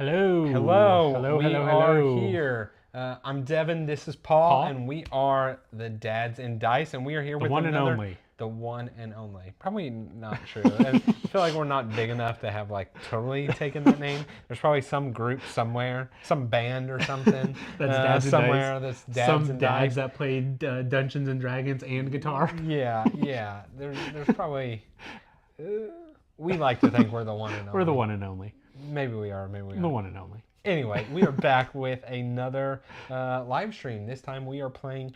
Hello. Hello. We hello. are here. I'm Devin. This is Paul, and we are the Dads and Dice, and we are here with one and another, only. the one and only. Probably not true. I feel like we're not big enough to have like totally taken that name. There's probably some group somewhere, some band or something That's Dads and somewhere Dice. that's Dads Some and dads Dice. that played Dungeons and Dragons and guitar. Yeah. There's probably. We like to think we're the one and only. We're the one and only. Maybe we are. Maybe we The aren't. one and only. Anyway, we are back with another live stream. This time we are playing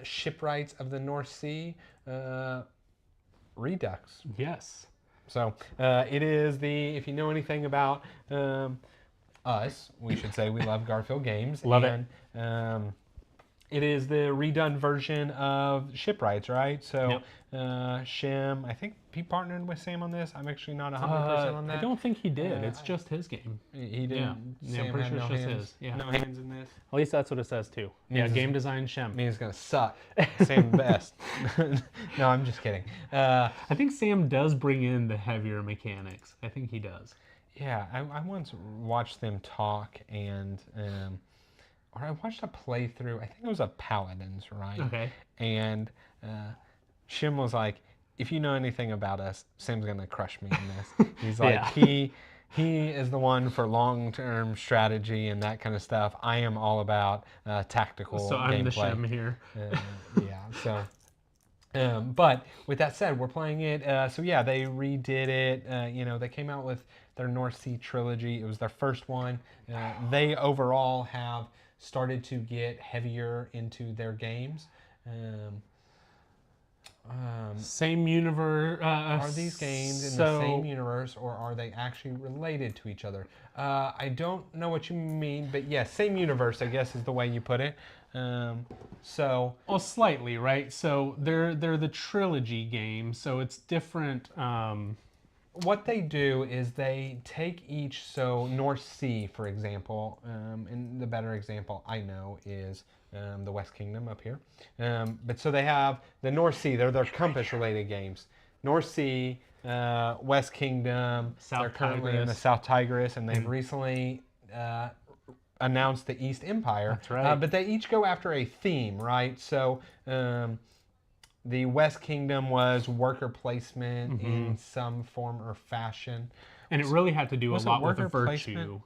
Shipwrights of the North Sea Redux. Yes. So it is if you know anything about us, we should say we love Garphill games. Love it. It is the redone version of Shipwrights, right? So Shim, I think he partnered with Sam on this. I'm actually not 100% on that. I don't think he did. It's just his game. He didn't. Yeah, Sam I'm pretty had sure no it's just hands, his. Yeah. no hands in this. At least that's what it says too. Yeah, game design Shem. Means it's gonna suck. Sam best. No, I'm just kidding. I think Sam does bring in the heavier mechanics. I think he does. Yeah, I once watched them talk and. Or I watched a playthrough. I think it was a Paladins, right? Okay. And Shim was like, "If you know anything about us, Sam's gonna crush me in this." He's like, he is the one for long-term strategy and that kind of stuff. I am all about tactical. So I'm gameplay. the Shem here. Yeah. So. But with that said, we're playing it. So yeah, they redid it. They came out with their North Sea trilogy. It was their first one. They overall have started to get heavier into their games. Same universe. Are these games in the same universe, or are they actually related to each other? I don't know what you mean, but yes, same universe, I guess, is the way you put it. Well, slightly, right? So they're the trilogy games, so it's different. What they do is they take each, so North Sea, for example, and the better example I know is the West Kingdom up here. But so they have the North Sea, they're their compass-related games. North Sea, West Kingdom, they're currently in the South Tigris, and they've recently announced the East Empire. That's right. But they each go after a theme, right? So the West Kingdom was worker placement in some form or fashion. And it really had to do a lot with the virtue. Placement?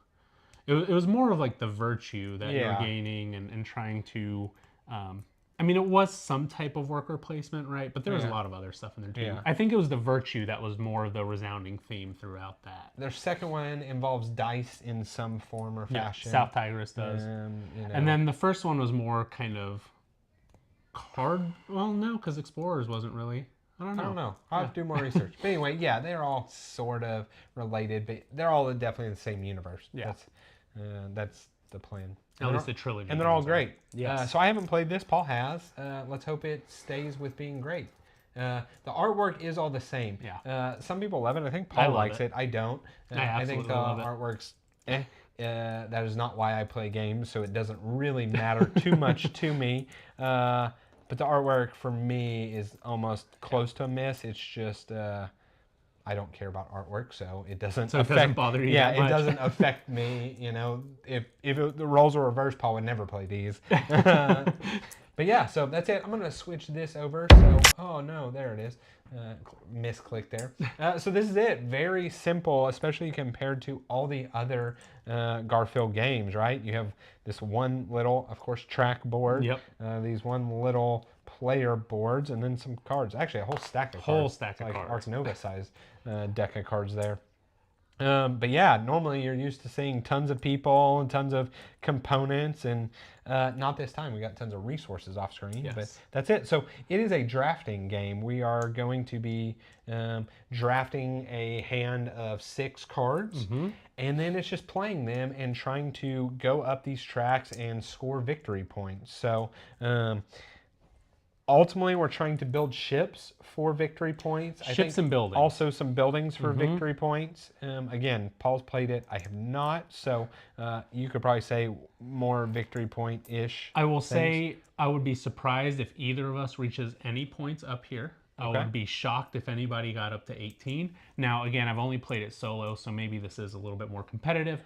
It was more of like the virtue that you're gaining and trying to... I mean, it was some type of worker placement, right? But there was a lot of other stuff in there too. Yeah. I think it was the virtue that was more of the resounding theme throughout that. Their second one involves dice in some form or fashion. South Tigris does. And then the first one was more kind of card. Well, no, because Explorers wasn't really. I don't know. I'll have to do more research. But anyway, yeah, they're all sort of related, but they're all definitely in the same universe. Yeah. That's the plan. At least the trilogy. And they're all great. Yes. So I haven't played this. Paul has. Let's hope it stays with being great. The artwork is all the same. Yeah. Some people love it. I think Paul likes it. I don't. I think the love it. artwork's that is not why I play games, so it doesn't really matter too much to me. But the artwork for me is almost close to a miss. It's just I don't care about artwork, so it doesn't affect. It doesn't bother you. Yeah, that much. It doesn't affect me. If the roles were reversed, Paul would never play these. But yeah, so that's it. I'm gonna switch this over. So, oh no, there it is. Misclick there. So this is it. Very simple, especially compared to all the other Garphill games, right? You have this one little, of course, track board. Yep. These one little player boards, and then some cards. Actually, a whole stack of cards. Whole stack of like cards. Ark Nova size deck of cards there. But yeah, normally you're used to seeing tons of people and tons of components, and not this time. We got tons of resources off screen, but that's it. So it is a drafting game. We are going to be drafting a hand of 6 cards, and then it's just playing them and trying to go up these tracks and score victory points. So ultimately, we're trying to build ships for victory points. Ships and buildings. Also some buildings for victory points. Again, Paul's played it. I have not. So you could probably say more victory point-ish. I will say I would be surprised if either of us reaches any points up here. I would be shocked if anybody got up to 18. Now, again, I've only played it solo, so maybe this is a little bit more competitive.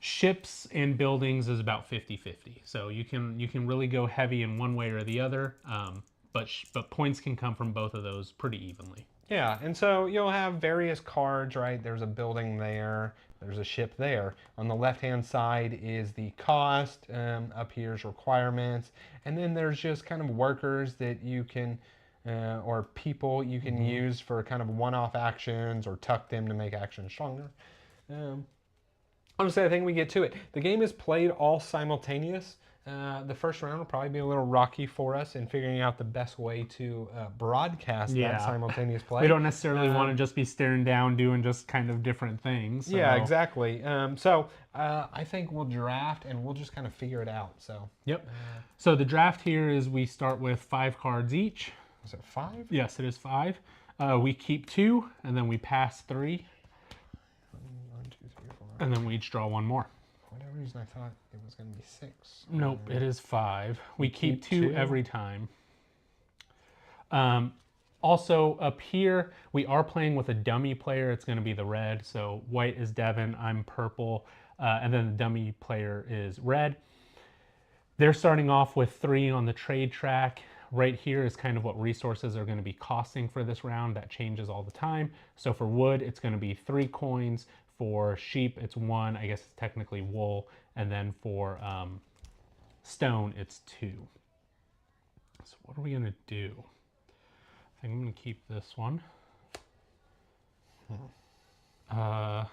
Ships and buildings is about 50-50. So you can really go heavy in one way or the other, but points can come from both of those pretty evenly. Yeah, and so you'll have various cards, right? There's a building there, there's a ship there. On the left-hand side is the cost, up here is requirements, and then there's just kind of workers that you can, or people you can use for kind of one-off actions or tuck them to make actions stronger. Honestly, I think we get to it. The game is played all simultaneous. The first round will probably be a little rocky for us in figuring out the best way to broadcast that simultaneous play. We don't necessarily want to just be staring down doing just kind of different things. So. Yeah, exactly. So I think we'll draft and we'll just kind of figure it out. So. Yep. So the draft here is we start with 5 cards each. Is it 5? Yes, it is 5. We keep 2 and then we pass 3. 1, 2, 3, 4. And then we each draw 1 more. For whatever reason, I thought it was going to be 6. Nope, it is 5. We keep 2 every time. Also, up here, we are playing with a dummy player. It's going to be the red. So white is Devin, I'm purple, and then the dummy player is red. They're starting off with 3 on the trade track. Right here is kind of what resources are going to be costing for this round. That changes all the time. So for wood, it's going to be 3 coins. For sheep, it's 1. I guess it's technically wool. And then for stone, it's 2. So what are we going to do? I think I'm going to keep this one. Are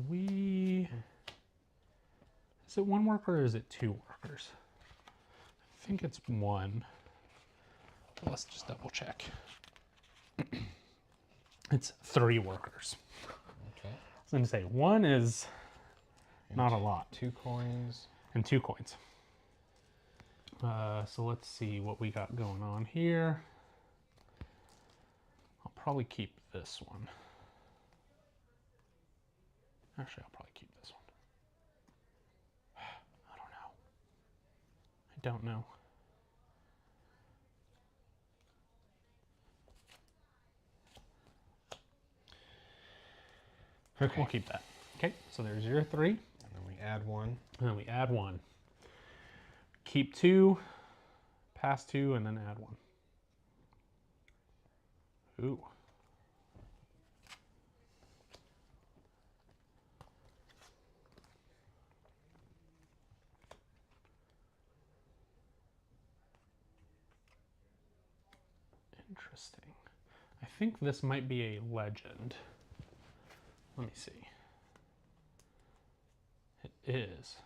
we... Is it 1 worker or is it 2 workers? I think it's 1. Let's just double check. It's 3 workers. Okay. I was going to say 1 is not a lot. 2 coins. And 2 coins. So let's see what we got going on here. I'll probably keep this one. Actually, I'll probably keep this one. I don't know. Okay. We'll keep that. Okay, so there's your 3. And then we add 1. And then we add 1. Keep 2, pass 2, and then add 1. Ooh. Interesting. I think this might be a legend. Let me see. It is.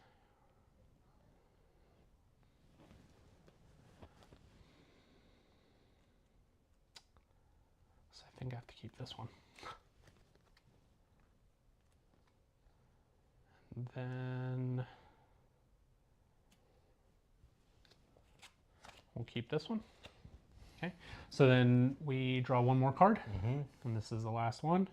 So I think I have to keep this one. And then we'll keep this one. Okay, so then we draw 1 more card, and this is the last one.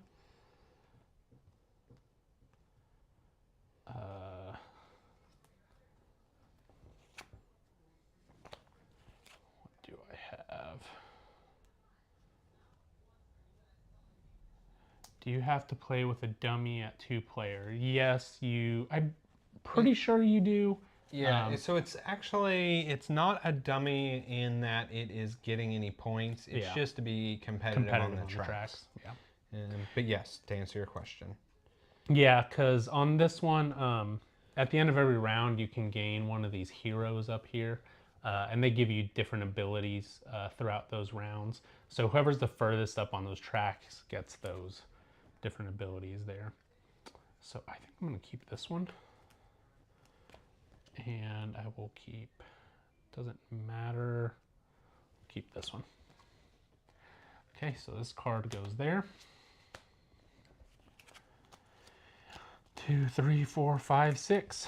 What do I have? Do you have to play with a dummy at 2-player? Yes, I'm pretty sure you do. Yeah, so it's actually, it's not a dummy in that it is getting any points. It's just to be competitive on the tracks. Yeah. But yes, to answer your question. Yeah, because on this one, at the end of every round, you can gain one of these heroes up here. And they give you different abilities throughout those rounds. So whoever's the furthest up on those tracks gets those different abilities there. So I think I'm going to keep this one. And I will keep, doesn't matter, keep this one. Okay, so this card goes there. 2, 3, 4, 5, 6.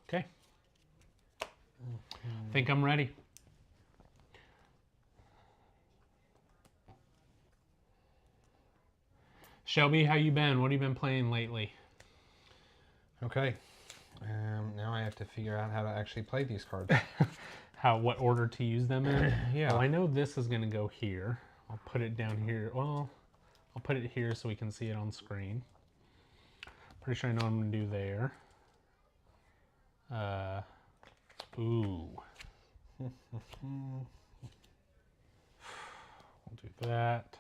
Okay. I think I'm ready. Shelby, how you been? What have you been playing lately? Okay. Now I have to figure out how to actually play these cards. What order to use them in? Yeah. Well, I know this is going to go here. I'll put it down here. Well, I'll put it here so we can see it on screen. Pretty sure I know what I'm going to do there. Ooh. We'll do that.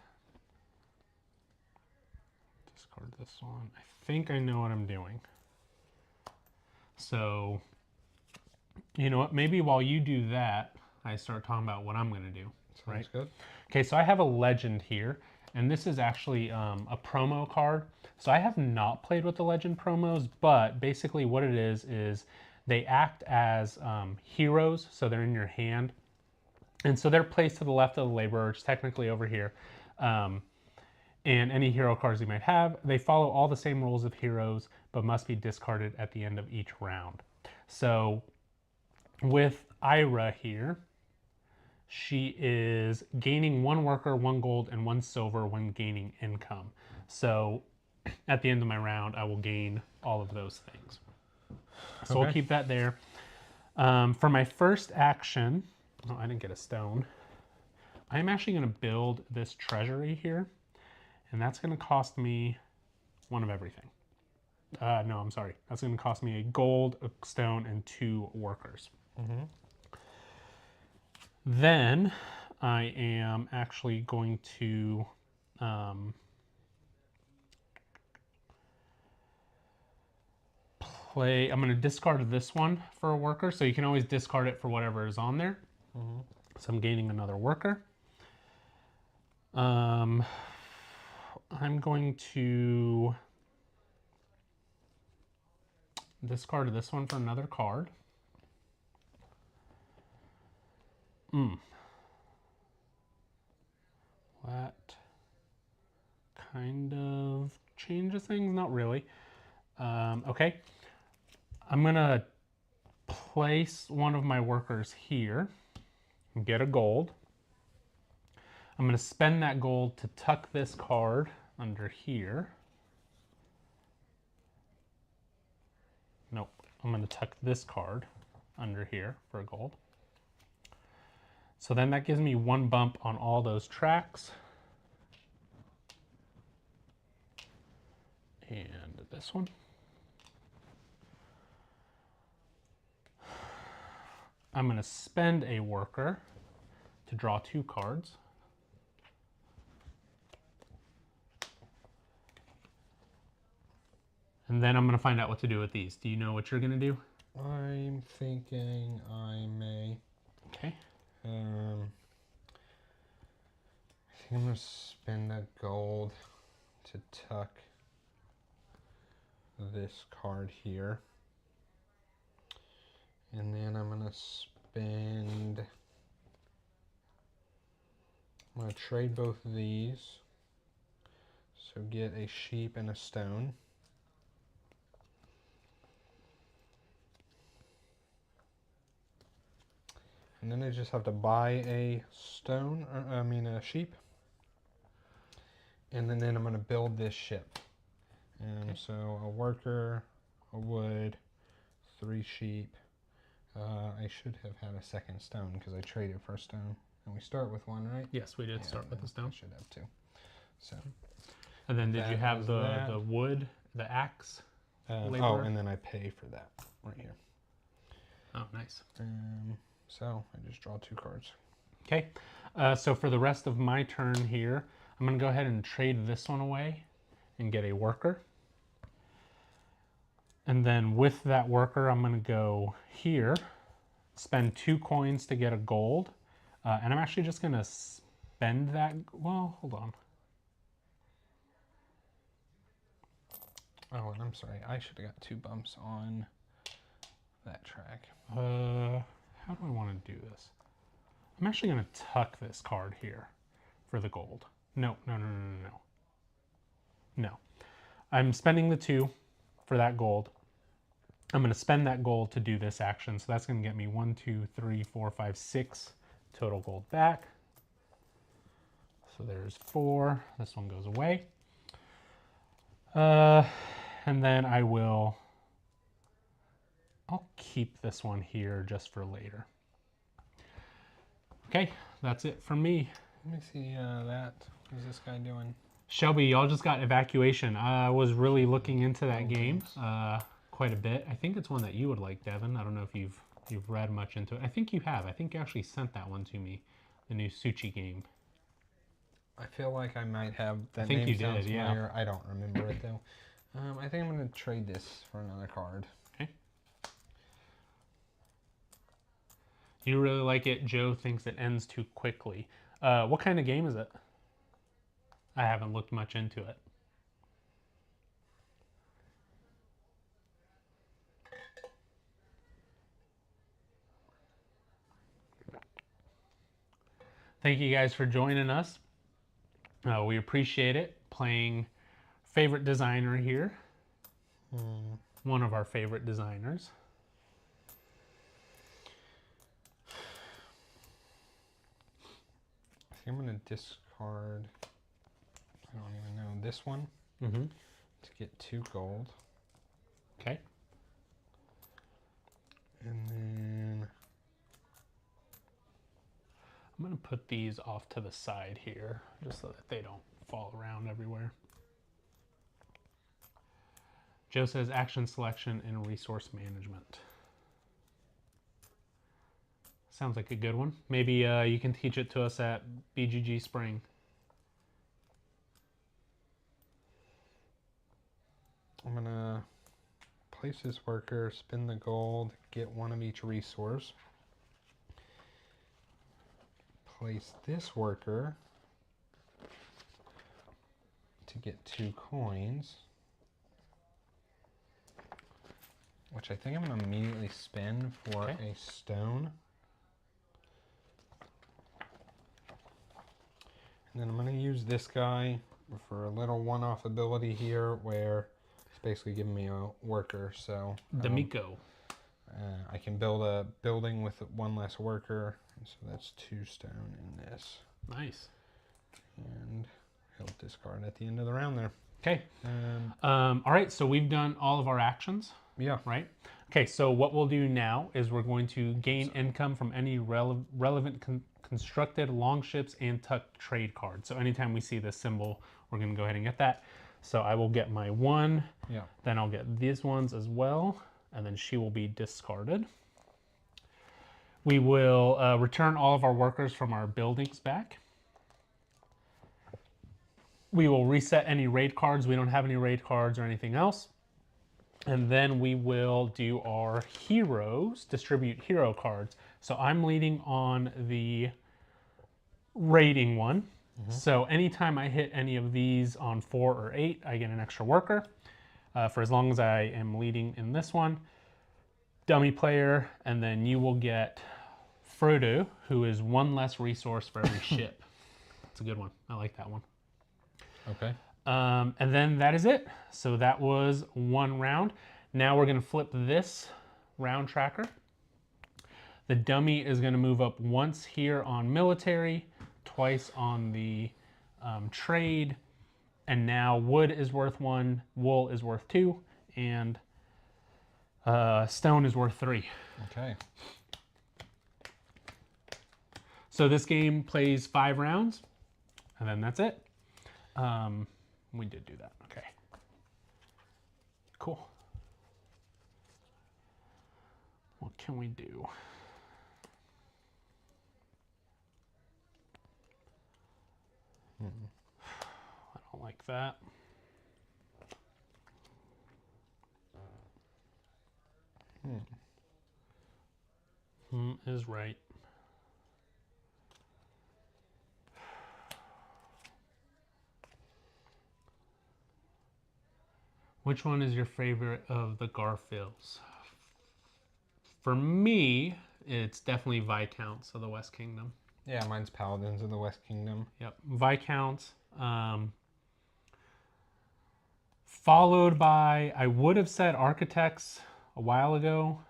Discard this one. I think I know what I'm doing. So, you know what? Maybe while you do that, I start talking about what I'm going to do. Sounds good. Okay, so I have a legend here, and this is actually a promo card. So I have not played with the legend promos, but basically what it is they act as heroes, so they're in your hand. And so they're placed to the left of the laborer, which is technically over here. And any hero cards you might have, they follow all the same rules of heroes, but must be discarded at the end of each round. So with Ira here, she is gaining 1 worker, 1 gold, and 1 silver when gaining income. So at the end of my round, I will gain all of those things. So we'll keep that there. For my first action, oh, I didn't get a stone. I'm actually going to build this treasury here, and that's going to cost me 1 of everything. No, I'm sorry. That's going to cost me a gold, a stone, and 2 workers. Then I am actually going to I'm going to discard this one for a worker, so you can always discard it for whatever is on there. So I'm gaining another worker. I'm going to discard this one for another card. That kind of changes things, not really. Okay, I'm gonna place one of my workers here and get a gold. I'm gonna spend that gold to tuck this card under here. Nope, I'm gonna tuck this card under here for a gold. So then that gives me 1 bump on all those tracks. And this one. I'm going to spend a worker to draw 2 cards. And then I'm going to find out what to do with these. Do you know what you're going to do? I'm thinking I may. Okay. I think I'm going to spend a gold to tuck this card here. And then I'm going to spend... I'm going to trade both of these. So get a sheep and a stone. And then I just have to buy a stone, a sheep. And then I'm going to build this ship. And so a worker, a wood, 3 sheep. I should have had a second stone because I traded for a stone. And we start with 1, right? Yes, we did start with the stone. I should have 2. So. And then did you have the wood, the axe? Oh, and then I pay for that right here. Oh, nice. So I just draw 2 cards. Okay, so for the rest of my turn here, I'm going to go ahead and trade this one away and get a worker. And then with that worker, I'm going to go here, spend 2 coins to get a gold. And I'm actually just going to spend that. Well, hold on. Oh, and I'm sorry. I should have got 2 bumps on that track. How do I want to do this? I'm actually going to tuck this card here for the gold. No. I'm spending the 2 for that gold. I'm going to spend that gold to do this action. So that's going to get me 1, 2, 3, 4, 5, 6 total gold back. So there's 4. This one goes away. And then I'll keep this one here just for later. Okay, that's it from me. Let me see that. What's this guy doing? Shelby, y'all just got Evacuation. I was really looking into that game quite a bit. I think it's one that you would like, Devin. I don't know if you've read much into it. I think you have. I think you actually sent that one to me, the new Suchi game. I feel like I might have. That I think name you sounds did, familiar. yeah. I don't remember it though. I think I'm going to trade this for another card. Okay. You really like it. Joe thinks it ends too quickly. What kind of game is it? I haven't looked much into it. Thank you guys for joining us. We appreciate it. Playing favorite designer here. One of our favorite designers. I think I'm going to discard, I don't even know, this one Mm-hmm. to get 2 gold. Okay. And then I'm going to put these off to the side here just so that they don't fall around everywhere. Joe says action selection and resource management. Sounds like a good one. Maybe you can teach it to us at BGG Spring. I'm going to place this worker, spin the gold, get 1 of each resource. Place this worker to get 2 coins, which I think I'm going to immediately spin for a stone. And then I'm going to use this guy for a little one-off ability here where it's basically giving me a worker. So D'Amico. I can build a building with 1 less worker. So that's 2 stone in this. Nice. And he'll discard at the end of the round there. Okay. All right, so we've done all of our actions. Yeah. Right? Okay, so what we'll do now is we're going to gain income from any relevant constructed longships and tuck trade cards. So anytime we see this symbol, we're going to go ahead and get that. So I will get my 1. Yeah. Then I'll get these ones as well. And then she will be discarded. We will return all of our workers from our buildings back. We will reset any raid cards. We don't have any raid cards or anything else. And then we will do our heroes, distribute hero cards. So I'm leading on the raiding one. So anytime I hit any of these on 4 or 8, I get an extra worker. For as long as I am leading in this one. Dummy player, and then you will get Frodo, who is 1 less resource for every ship. It's a good one. I like that one. Okay. And then that is it. So that was 1 round. Now we're going to flip this round tracker. The dummy is going to move up once here on military, twice on the trade, and now wood is worth 1, wool is worth 2, and stone is worth 3. Okay. So this game plays 5 rounds, and then that's it. We did do that. Okay. Cool. What can we do? I don't like that. Is right. Which one is your favorite of the Garphills? For me, it's definitely Viscounts of the West Kingdom. Yeah, mine's Paladins of the West Kingdom. Yep, Viscounts. Followed by, I would have said Architects a while ago.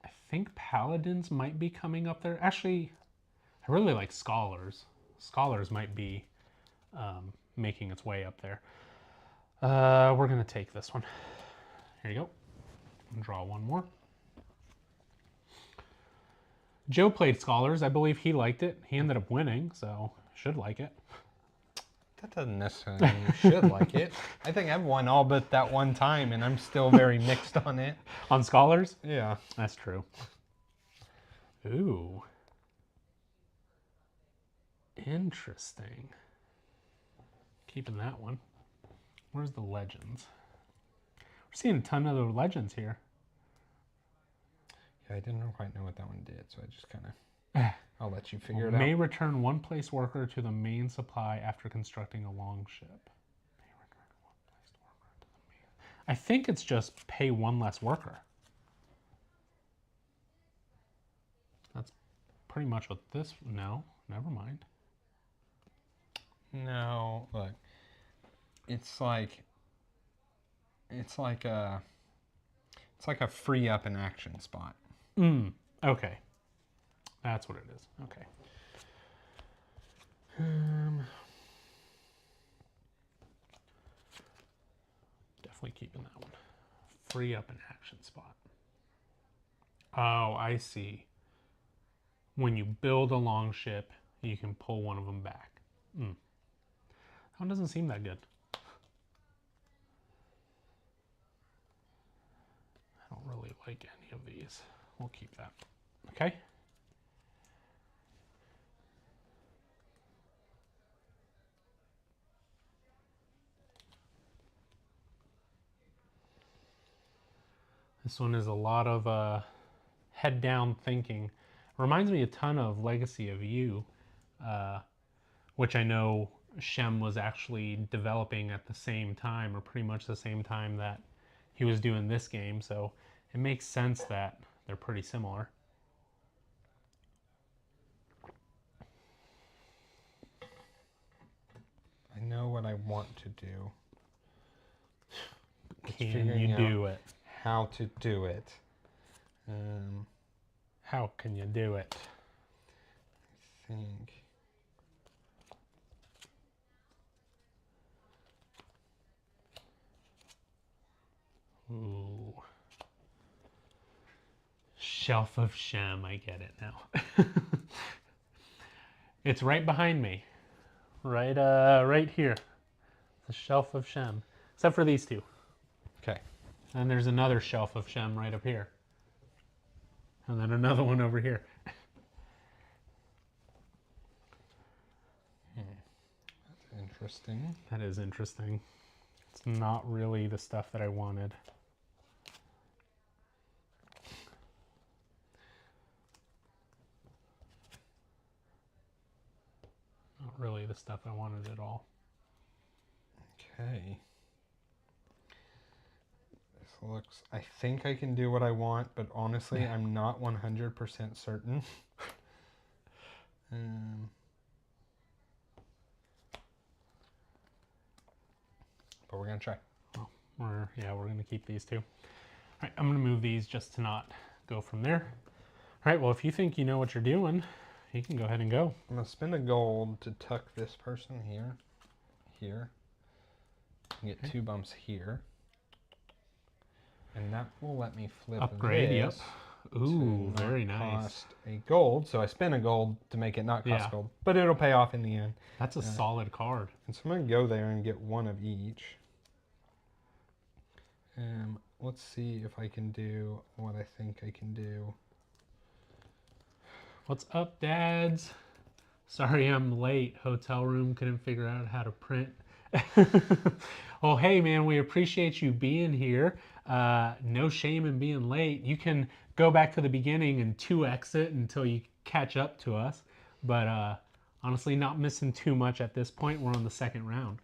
I think Paladins might be coming up there. Actually, I really like Scholars. Scholars might be making its way up there. We're going to take this one. Here you go. Draw one more. Joe played Scholars. I believe he liked it. He ended up winning, so should like it. That doesn't necessarily mean you should like it. I think I've won all but that one time, and I'm still very mixed on it. On Scholars? Yeah. That's true. Ooh. Interesting. Keeping that one. Where's the legends? We're seeing a ton of the legends here. Yeah, I didn't quite know what that one did, so I just kind of... I'll let you figure it out. May return one place worker to the main supply after constructing a long ship. May return one place worker to the main... I think it's just pay one less worker. That's pretty much what this... No, never mind. No, look. It's like a free up an action spot. Okay. That's what it is. Okay. Definitely keeping that one. Free up an action spot. Oh, I see. When you build a long ship, you can pull one of them back. That one doesn't seem that good. I don't really like any of these. We'll keep that. Okay. This one is a lot of head down thinking. Reminds me a ton of Legacy of You, which I know Shem was actually developing at the same time, or pretty much the same time that he was doing this game. So it makes sense that they're pretty similar. I know what I want to do. Can you do it? How to do it. How can you do it? I think... Ooh. Shelf of Shem, I get it now. It's right behind me. Right here. The Shelf of Shem. Except for these two. Okay. And there's another Shelf of Shem right up here. And then another one over here. That's interesting. That is interesting. It's not really the stuff that I wanted. Not really the stuff I wanted at all. Okay. This looks... I think I can do what I want, but honestly, I'm not 100% certain. But we're going to try. Well, we're going to keep these two. All right, I'm going to move these just to not go from there. All right, well, if you think you know what you're doing, you can go ahead and go. I'm going to spend a gold to tuck this person here. And get 2 bumps here. And that will let me flip upgrade, this. Yep. Ooh, very nice. Cost a gold, so I spent a gold to make it not cost gold, but it'll pay off in the end. That's a solid card. And so I'm going to go there and get 1 of each. Let's see if I can do what I think I can do. What's up, dads? Sorry I'm late. Hotel room couldn't figure out how to print. Well, hey man, we appreciate you being here. No shame in being late. You can go back to the beginning and 2x it until you catch up to us. But honestly, not missing too much at this point. We're on the 2nd round.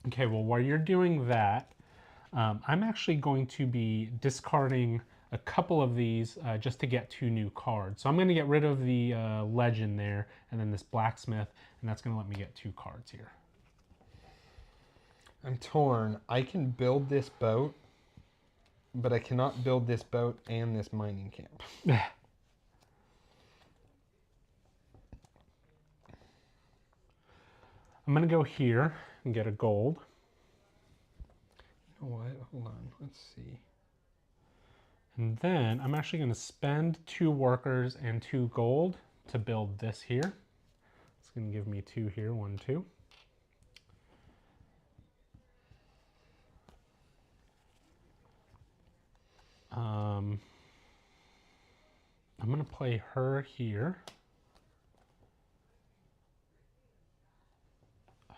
Okay, well, while you're doing that, I'm actually going to be discarding a couple of these just to get 2 new cards. So I'm going to get rid of the legend there and then this blacksmith, and that's going to let me get 2 cards here. I'm torn. I can build this boat, but I cannot build this boat and this mining camp. I'm gonna go here and get a gold. You know what? Hold on. Let's see. And then I'm actually gonna spend 2 workers and 2 gold to build this here. It's gonna give me 2 here, 1, 2. I'm gonna play her here. Oh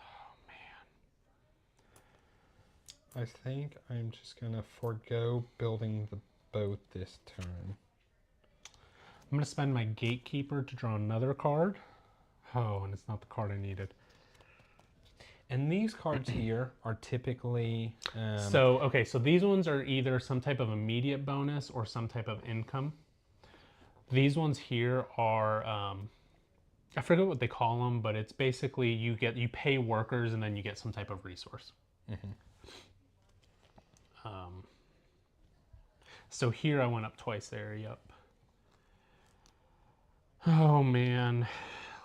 I think I'm just gonna forego building the boat this turn. I'm gonna spend my gatekeeper to draw another card. Oh, and it's not the card I needed. And these cards here are typically... So these ones are either some type of immediate bonus or some type of income. These ones here are, I forget what they call them, but it's basically you pay workers and then you get some type of resource. Mm-hmm. So here I went up twice there, yep. Oh man,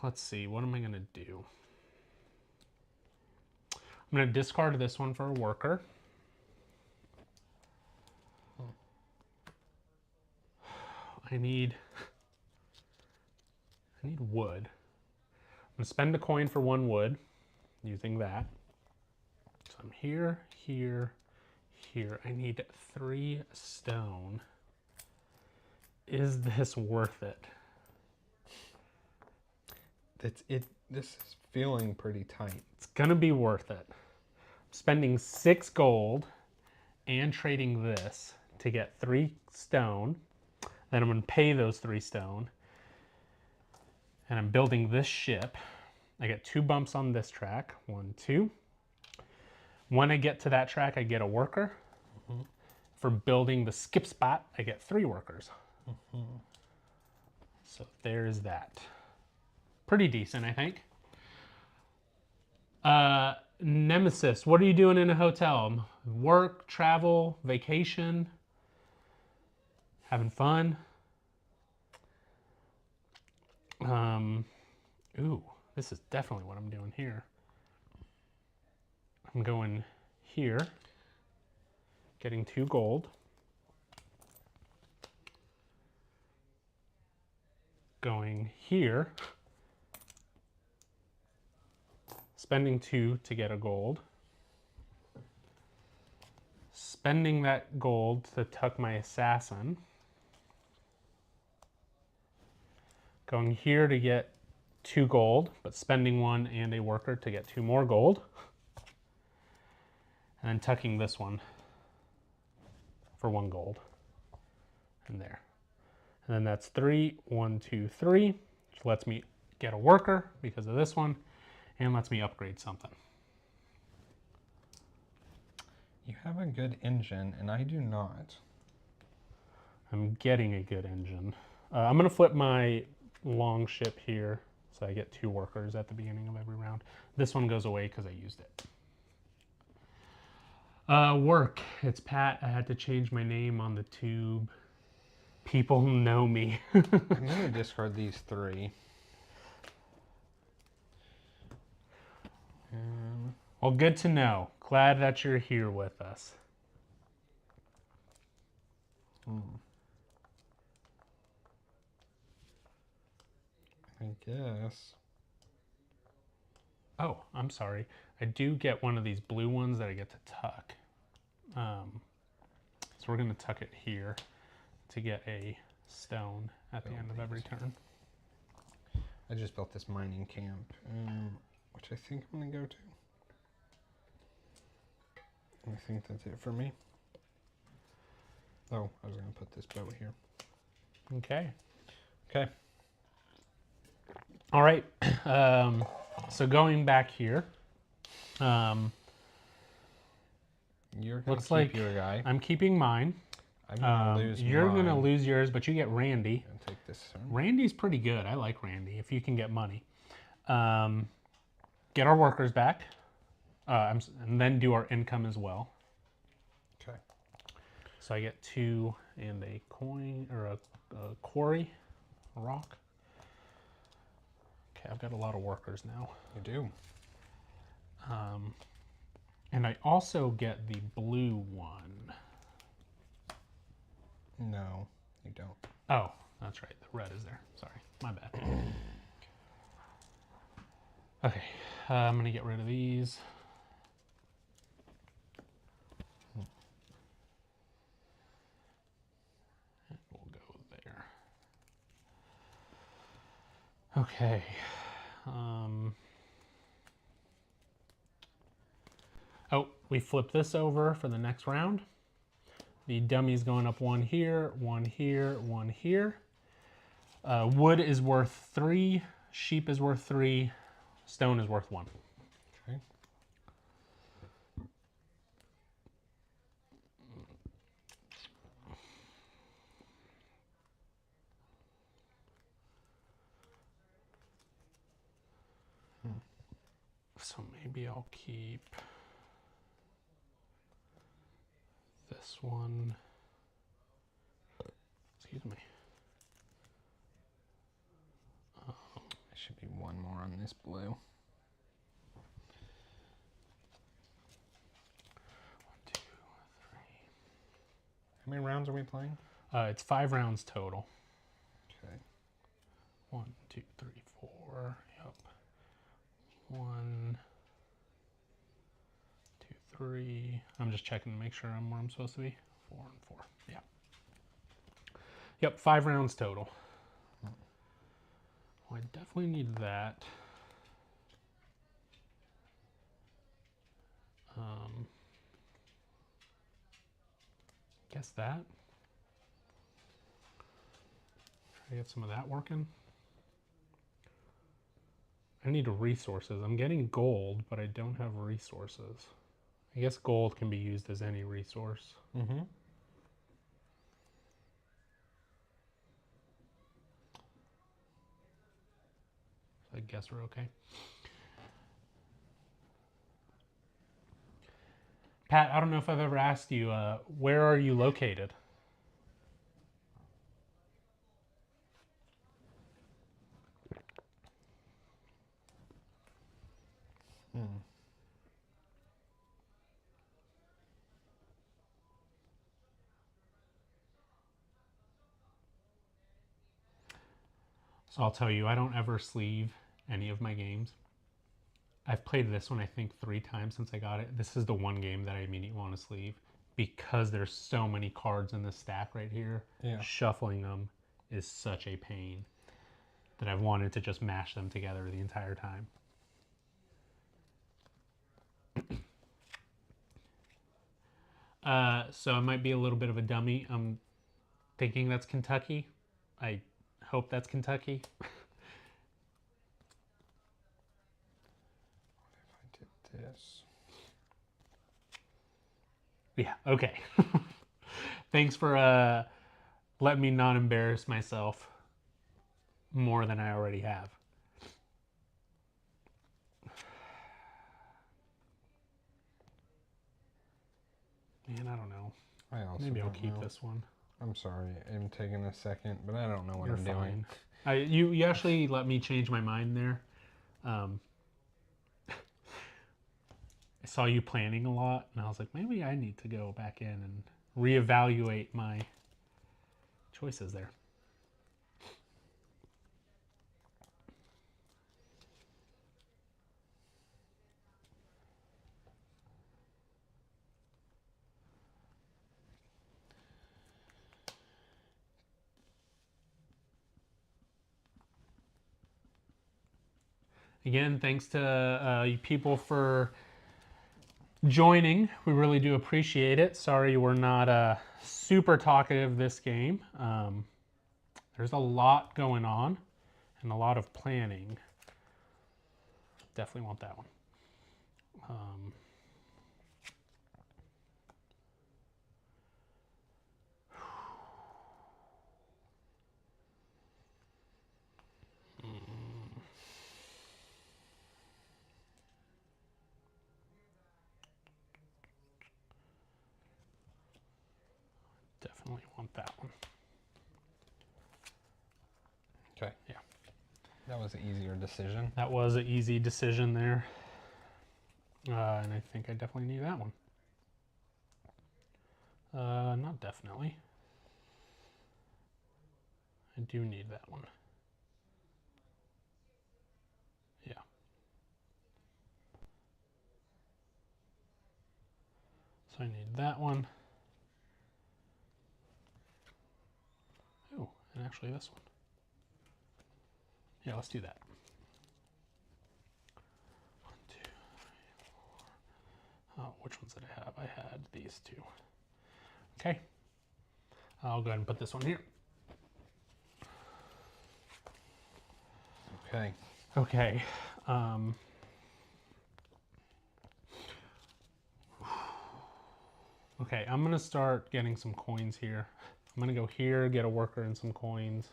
let's see, what am I gonna do? I'm gonna discard this one for a worker. I need wood. I'm gonna spend a coin for 1 wood, using that. So I'm here, here, here. I need 3 stone. Is this worth it? This is feeling pretty tight. It's gonna be worth it. I'm spending 6 gold and trading this to get 3 stone. Then I'm gonna pay those 3 stone. And I'm building this ship. I get 2 bumps on this track. 1, 2. When I get to that track, I get a worker. Mm-hmm. For building the skip spot, I get 3 workers. Mm-hmm. So there's that. Pretty decent, I think. Nemesis, what are you doing in a hotel? Work, travel, vacation? Having fun? Ooh, this is definitely what I'm doing here. I'm going here, getting 2 gold. Going here, spending 2 to get a gold. Spending that gold to tuck my assassin. Going here to get 2 gold, but spending 1 and a worker to get 2 more gold. And then tucking this one for 1 gold. And there. And then that's 3, 1, 2, 3, which lets me get a worker because of this one, and lets me upgrade something. You have a good engine, and I do not. I'm getting a good engine. I'm gonna flip my long ship here, so I get 2 workers at the beginning of every round. This one goes away because I used it. Work, it's Pat. I had to change my name on the tube. People know me. I'm gonna discard these 3. Well, good to know. Glad that you're here with us. I guess. Oh, I'm sorry. I do get one of these blue ones that I get to tuck. So we're going to tuck it here to get a stone at the end of every turn. I just built this mining camp, which I think I'm going to go to. I think that's it for me. Oh, I was going to put this boat here. Okay. Okay. All right. So going back here. You're going looks to keep like your guy. I'm keeping mine. I'm going to lose You're mine. going to lose yours, but you get Randy. I'll take this turn. Randy's pretty good. I like Randy if you can get money. Get our workers back. And then do our income as well. Okay. So I get 2 and a coin, or a quarry, a rock. Okay, I've got a lot of workers now. You do. And I also get the blue one. No, you don't. Oh, that's right. The red is there. Sorry, my bad. Okay, I'm gonna get rid of these. And we'll go there. Okay. Oh, we flip this over for the next round. The dummy's going up one here, one here, one here. Wood is worth 3, sheep is worth 3, stone is worth 1. Okay. So maybe I'll keep this one. Excuse me. There should be one more on this blue. 1, 2, 3. How many rounds are we playing? It's 5 rounds total. Okay. 1, 2, 3, 4. Yep. 1, 2, 3. I'm just checking to make sure I'm where I'm supposed to be. 4 and 4. Yeah. Yep, 5 rounds total. Well, I definitely need that. Guess that. Try to get some of that working. I need resources. I'm getting gold, but I don't have resources. I guess gold can be used as any resource. Mm-hmm. So I guess we're okay. Pat, I don't know if I've ever asked you, where are you located? So I'll tell you, I don't ever sleeve any of my games. I've played this one, I think, 3 times since I got it. This is the one game that I immediately want to sleeve because there's so many cards in this stack right here. Yeah. Shuffling them is such a pain that I've wanted to just mash them together the entire time. So it might be a little bit of a dummy. I'm thinking that's Kentucky. I hope that's Kentucky. What if I did this? Yeah, okay. Thanks for letting me not embarrass myself more than I already have. Man, I don't know. Maybe I'll keep this one. I'm sorry, I'm taking a second, but I don't know what You're I'm fine. doing. You actually let me change my mind there. I saw you planning a lot, and I was like, maybe I need to go back in and reevaluate my choices there. Again, thanks to you people for joining. We really do appreciate it. Sorry we're not super talkative this game. There's a lot going on and a lot of planning. Definitely want that one. Definitely want that one. Okay. Yeah. That was an easier decision. That was an easy decision there. And I think I definitely need that one. Not definitely. I do need that one. Yeah. So I need that one. Oh, and actually this one. Yeah, let's do that. 1, 2, 3, 4. Oh, which ones did I have? I had these two. Okay. I'll go ahead and put this one here. Okay. Okay. Okay, I'm gonna start getting some coins here. I'm gonna go here, get a worker and some coins.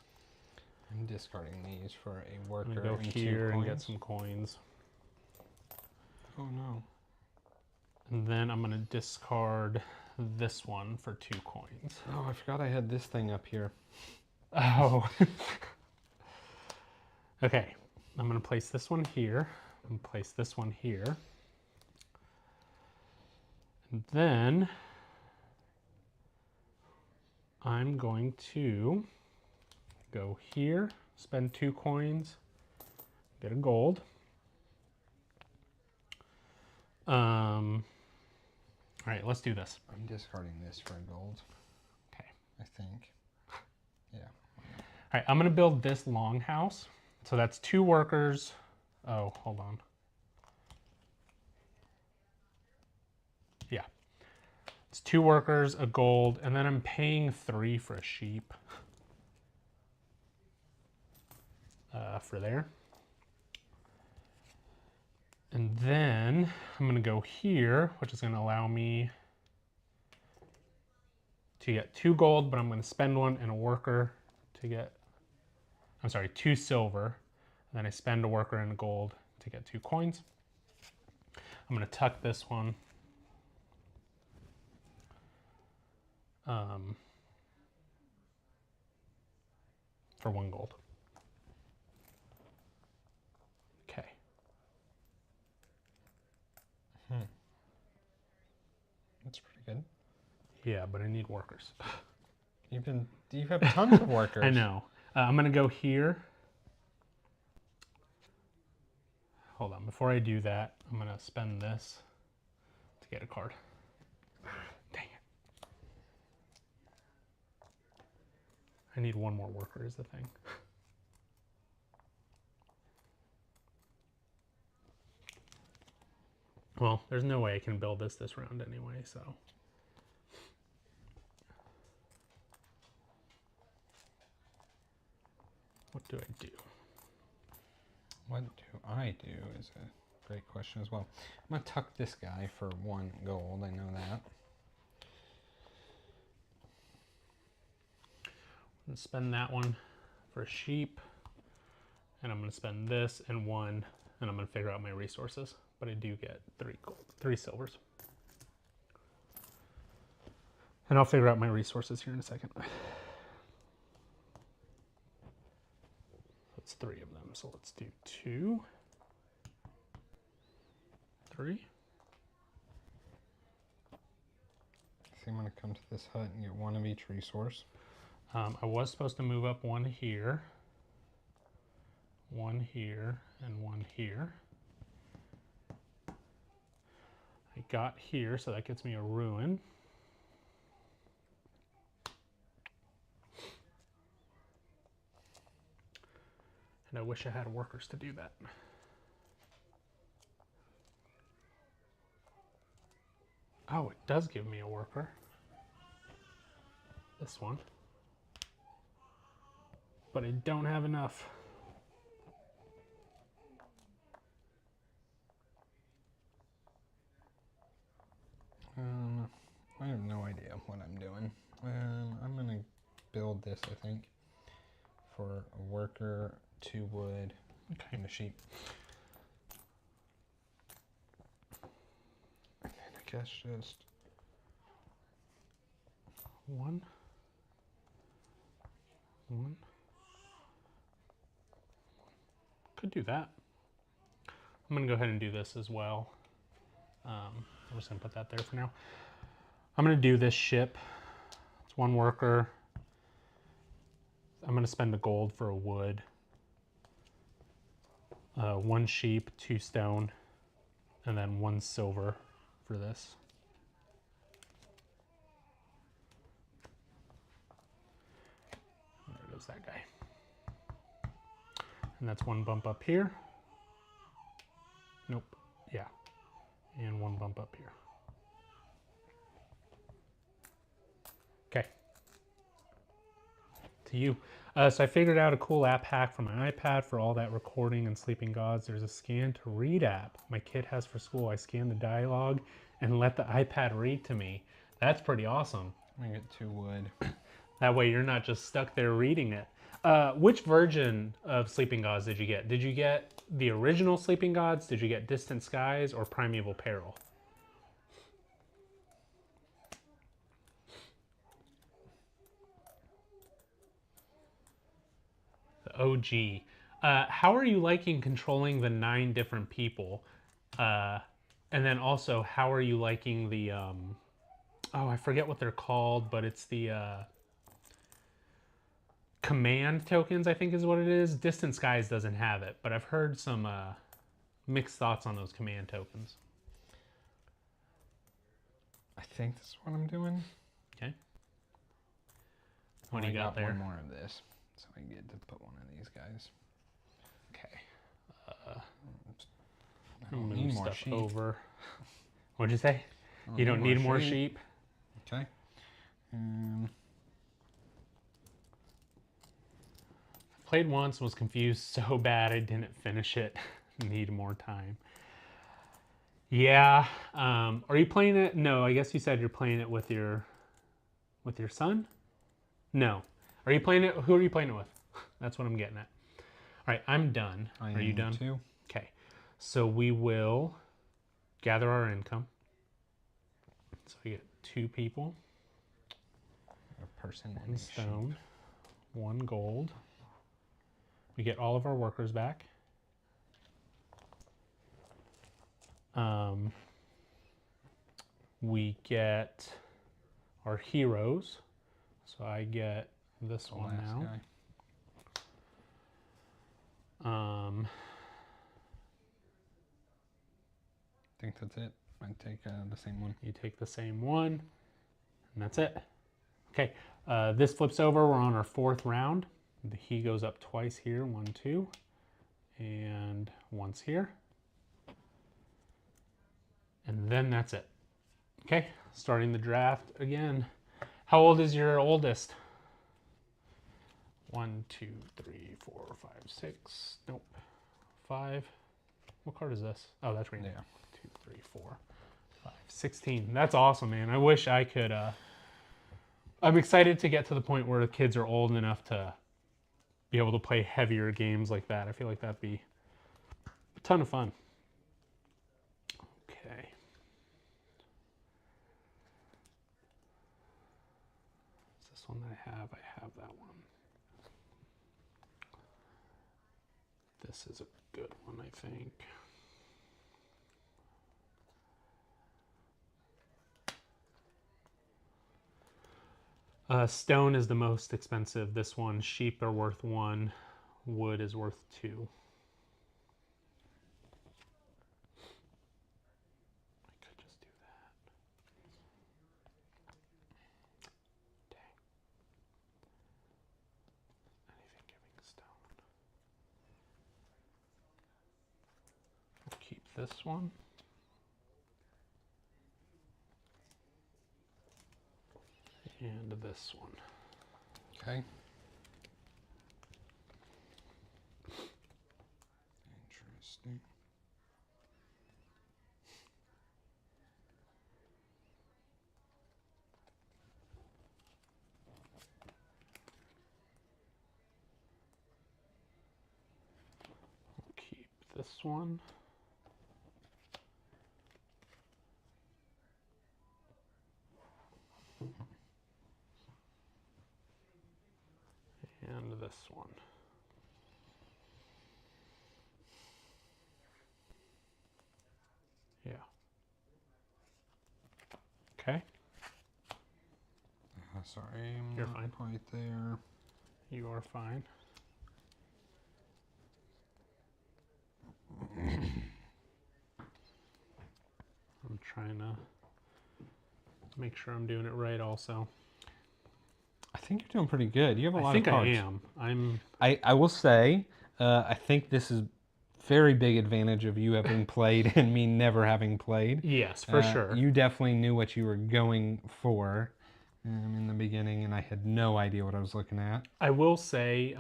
I'm discarding these for a worker. I'm gonna go and here 2 and get coins. some coins. Oh no. And then I'm gonna discard this one for 2 coins. Oh, I forgot I had this thing up here. Oh. Okay, I'm gonna place this one here. I'm gonna place this one here. And then I'm going to go here, spend 2 coins, get a gold. All right, let's do this. I'm discarding this for a gold. Okay. I think. Yeah. All right, I'm gonna build this longhouse. So that's 2 workers. Oh, hold on. Yeah. It's 2 workers, a gold, and then I'm paying 3 for a sheep. For there. And then I'm gonna go here, which is gonna allow me to get 2 gold, but I'm gonna spend 1 and a worker to get, I'm sorry, 2 silver. And then I spend a worker and a gold to get 2 coins. I'm gonna tuck this one. For 1 gold. Okay. That's pretty good. Yeah, but I need workers. You have tons of workers. I know. I'm gonna go here. Hold on, before I do that, I'm gonna spend this to get a card. Dang it. I need 1 more worker is the thing. Well, there's no way I can build this round anyway, so. What do I do? What do I do is a great question as well. I'm going to tuck this guy for 1 gold. I know that. I'm going to spend that one for a sheep. And I'm going to spend this and 1, and I'm going to figure out my resources. But I do get 3 gold, 3 silvers. And I'll figure out my resources here in a second. That's 3 of them, so let's do 2, 3. So I'm going to come to this hut and get 1 of each resource. I was supposed to move up 1 here, 1 here, and 1 here. I got here, so that gets me a ruin. And I wish I had workers to do that. Oh, it does give me a worker. This one. But I don't have enough. I have no idea what I'm doing. I'm going to build this, I think, for a worker, 2 wood, and a sheep. And then I guess just 1, 1. Could do that. I'm going to go ahead and do this as well. I'm just gonna put that there for now. I'm gonna do this ship. It's one worker. I'm gonna spend the gold for a wood. 1 sheep, 2 stone, and then 1 silver for this. There goes that guy. And that's 1 bump up here. Nope. Yeah. And 1 bump up here. Okay. To you. So I figured out a cool app hack for my iPad for all that recording and sleeping gods. There's a scan to read app my kid has for school. I scan the dialogue and let the iPad read to me. That's pretty awesome. I'm gonna get 2 wood. That way you're not just stuck there reading it. Which version of Sleeping Gods did you get? Did you get the original Sleeping Gods? Did you get Distant Skies or Primeval Peril? The OG. How are you liking controlling the 9 different people? And then also, how are you liking the, oh, I forget what they're called, but it's the command tokens, I think is what it is. Distant Skies doesn't have it, but I've heard some mixed thoughts on those command tokens. I think this is what I'm doing. Okay. What do you got there? 1 more of this, so I get to put 1 of these guys. Okay. I don't need more sheep. Over. What'd you say? You don't need more sheep? Okay. Played once, was confused so bad I didn't finish it. Need more time. Yeah. Are you playing it? No, I guess you said you're playing it with your son? No. Are you playing it? Who are you playing it with? That's what I'm getting at. All right, I'm done. Are you done? Too. Okay. So we will gather our income. So we get 2 people. A person 1 stone. 1 gold. We get all of our workers back. We get our heroes. So I get this one now. I think that's it. I take the same one. You take the same one, and that's it. Okay, this flips over. We're on our 4th round. He goes up twice here, 1, 2, and once here. And then that's it. Okay, starting the draft again. How old is your oldest? 1, 2, 3, 4, 5, 6. Nope. 5. What card is this? Oh, that's random. Yeah. 2, 3, 4, 5, 16. That's awesome, man. I wish I could. I'm excited to get to the point where the kids are old enough to be able to play heavier games like that. I feel like that'd be a ton of fun. Okay. Is this one that I have? I have that one. This is a good one, I think. Stone is the most expensive. This one. Sheep are worth 1. Wood is worth 2. I could just do that. Dang. Anything giving stone. We'll keep this one. And this one. Okay. Interesting. We'll keep this one. And this one. Yeah. Sorry, You're not fine. quite there. You are fine. I'm trying to make sure I'm doing it right also. I think you're doing pretty good. You have a lot of cards. cards. I am. I will say, I think this is very big advantage of you having played and me never having played. Yes, for sure. You definitely knew what you were going for in the beginning, and I had no idea what I was looking at. I will say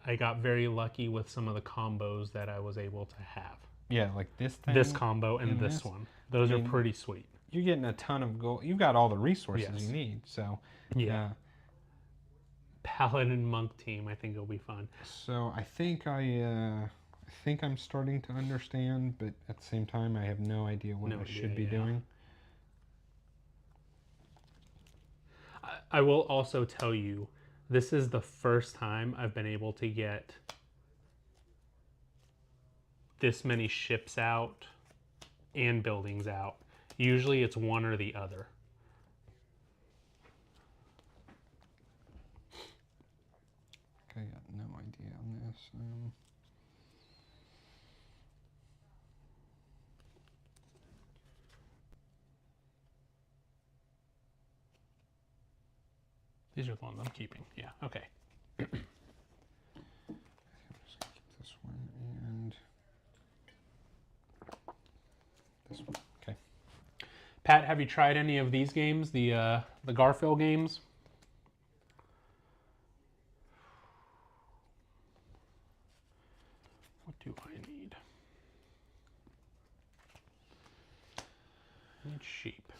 I got very lucky with some of the combos that I was able to have. Yeah, like this thing. This combo and this one. Those are pretty sweet. You're getting a ton of gold. You got all the resources Yes. you need. So yeah. Paladin monk team. I think it'll be fun. So I think I'm starting to understand, but at the same time, I have no idea what I should be doing. I will also tell you, this is the first time I've been able to get this many ships out and buildings out. Usually it's one or the other. I got no idea on this. These are the ones I'm keeping. Yeah, okay. I think I'm just gonna keep this one and this one. Okay. Pat, have you tried any of these games, the Garphill games? What do I need? I need sheep.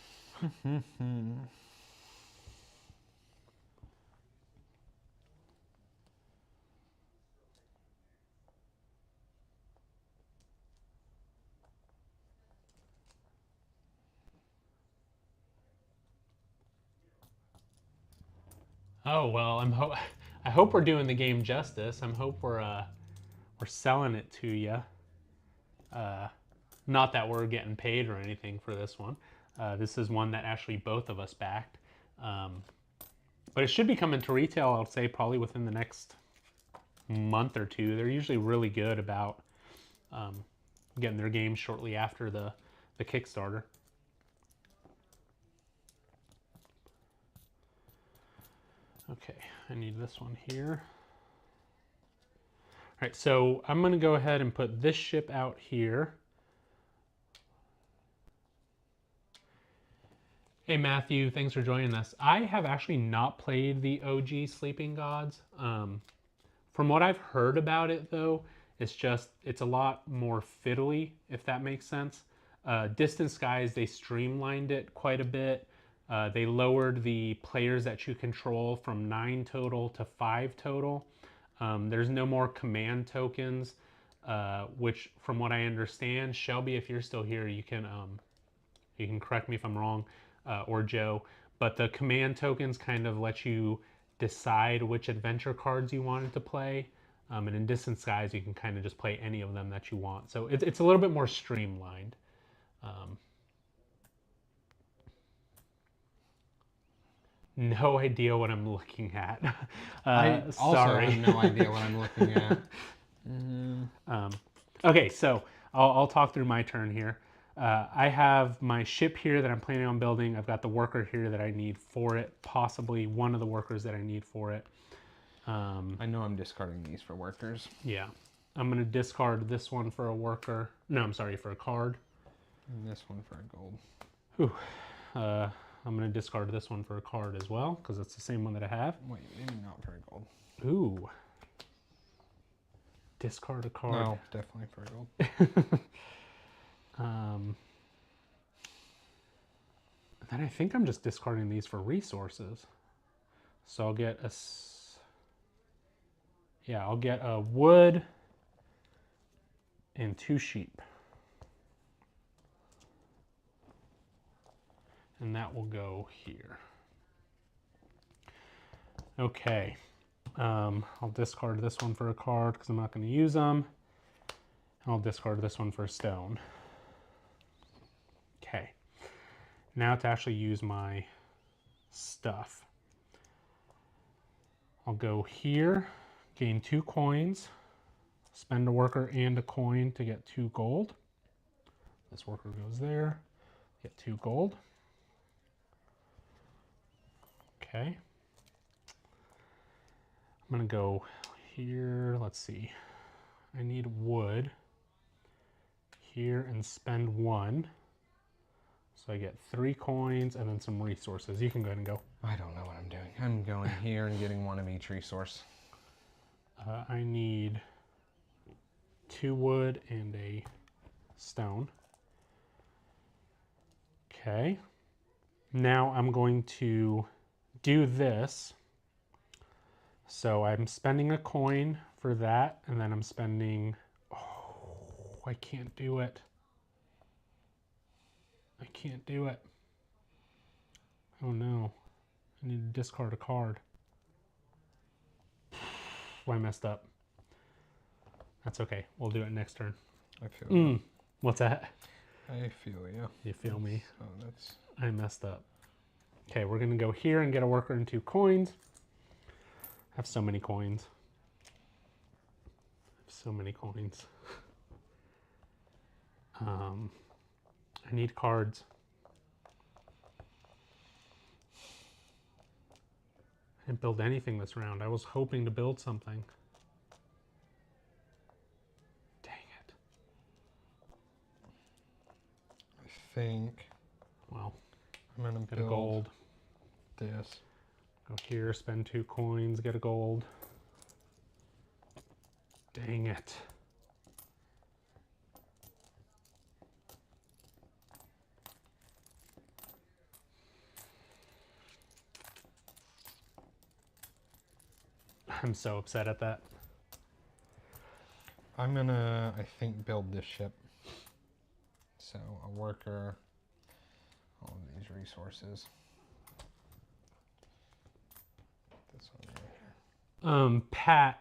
Oh well, I hope we're doing the game justice. I hope we're selling it to you. Not that we're getting paid or anything for this one. This is one that actually both of us backed. But it should be coming to retail, I'll say, probably within the next month or two. They're usually really good about getting their games shortly after the Kickstarter. Okay, I need this one here. All right, so I'm going to go ahead and put this ship out here. Hey Matthew, thanks for joining us. I have actually not played the OG Sleeping Gods. From what I've heard about it though, it's a lot more fiddly, if that makes sense. Distant Skies, they streamlined it quite a bit. They lowered the players that you control from 9 total to 5 total. There's no more command tokens, which from what I understand, Shelby, if you're still here, you can correct me if I'm wrong, or Joe, but the command tokens kind of let you decide which adventure cards you wanted to play. And in Distant Skies, you can kind of just play any of them that you want. So it's a little bit more streamlined. No idea what I'm looking at. I also sorry. have no idea what I'm looking at. Okay, so I'll talk through my turn here. I have my ship here that I'm planning on building. I've got the worker here that I need for it, possibly one of the workers that I need for it. I know I'm discarding these for workers. Yeah. I'm going to discard this one for a worker. No, I'm sorry, for a card. And this one for a gold. Whew. I'm going to discard this one for a card as well, because it's the same one that I have. Wait, maybe not for a gold. Ooh. Discard a card. No, definitely for a gold. Then I think I'm just discarding these for resources. So I'll get I'll get a wood and 2 sheep. And that will go here. Okay. I'll discard this one for a card because I'm not going to use them. I'll discard this one for a stone. Okay. Now to actually use my stuff. I'll go here, gain 2 coins, spend a worker and a coin to get 2 gold. This worker goes there, get 2 gold. Okay. I'm gonna go here, let's see. I need wood here and spend 1. So I get 3 coins and then some resources. You can go ahead and go. I don't know what I'm doing. I'm going here and getting 1 of each resource. I need 2 wood and a stone. Okay. Now I'm going to do this. So I'm spending a coin for that, and then I'm spending, oh, I can't do it. I can't do it. Oh no, I need to discard a card. I messed up. That's okay, we'll do it next turn. I feel you. What's that? I feel you. You feel me? Oh, that's... I messed up. Okay, we're gonna go here and get a worker and 2 coins. I have so many coins. So many coins. I need cards. I didn't build anything this round. I was hoping to build something. Dang it. I think... Well, I'm gonna get build a gold. This. Go here, spend 2 coins, get a gold. Dang it. I'm so upset at that. I'm gonna, I think, build this ship. So, a worker, all of these resources. This one right here. Pat,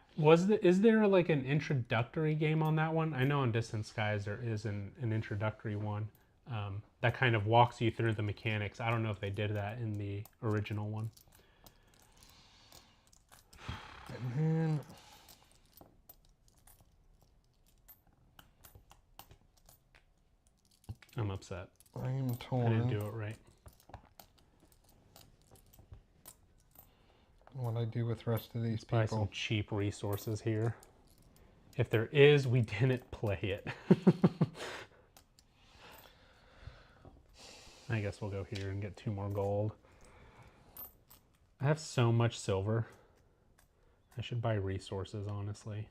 is there like an introductory game on that one? I know on Distant Skies there is an introductory one that kind of walks you through the mechanics. I don't know if they did that in the original one. And then... I'm upset. I am torn. I didn't do it right. What I do with the rest of these Buy people. some cheap resources here. If there is, we didn't play it. I guess we'll go here and get 2 more gold. I have so much silver. I should buy resources, honestly.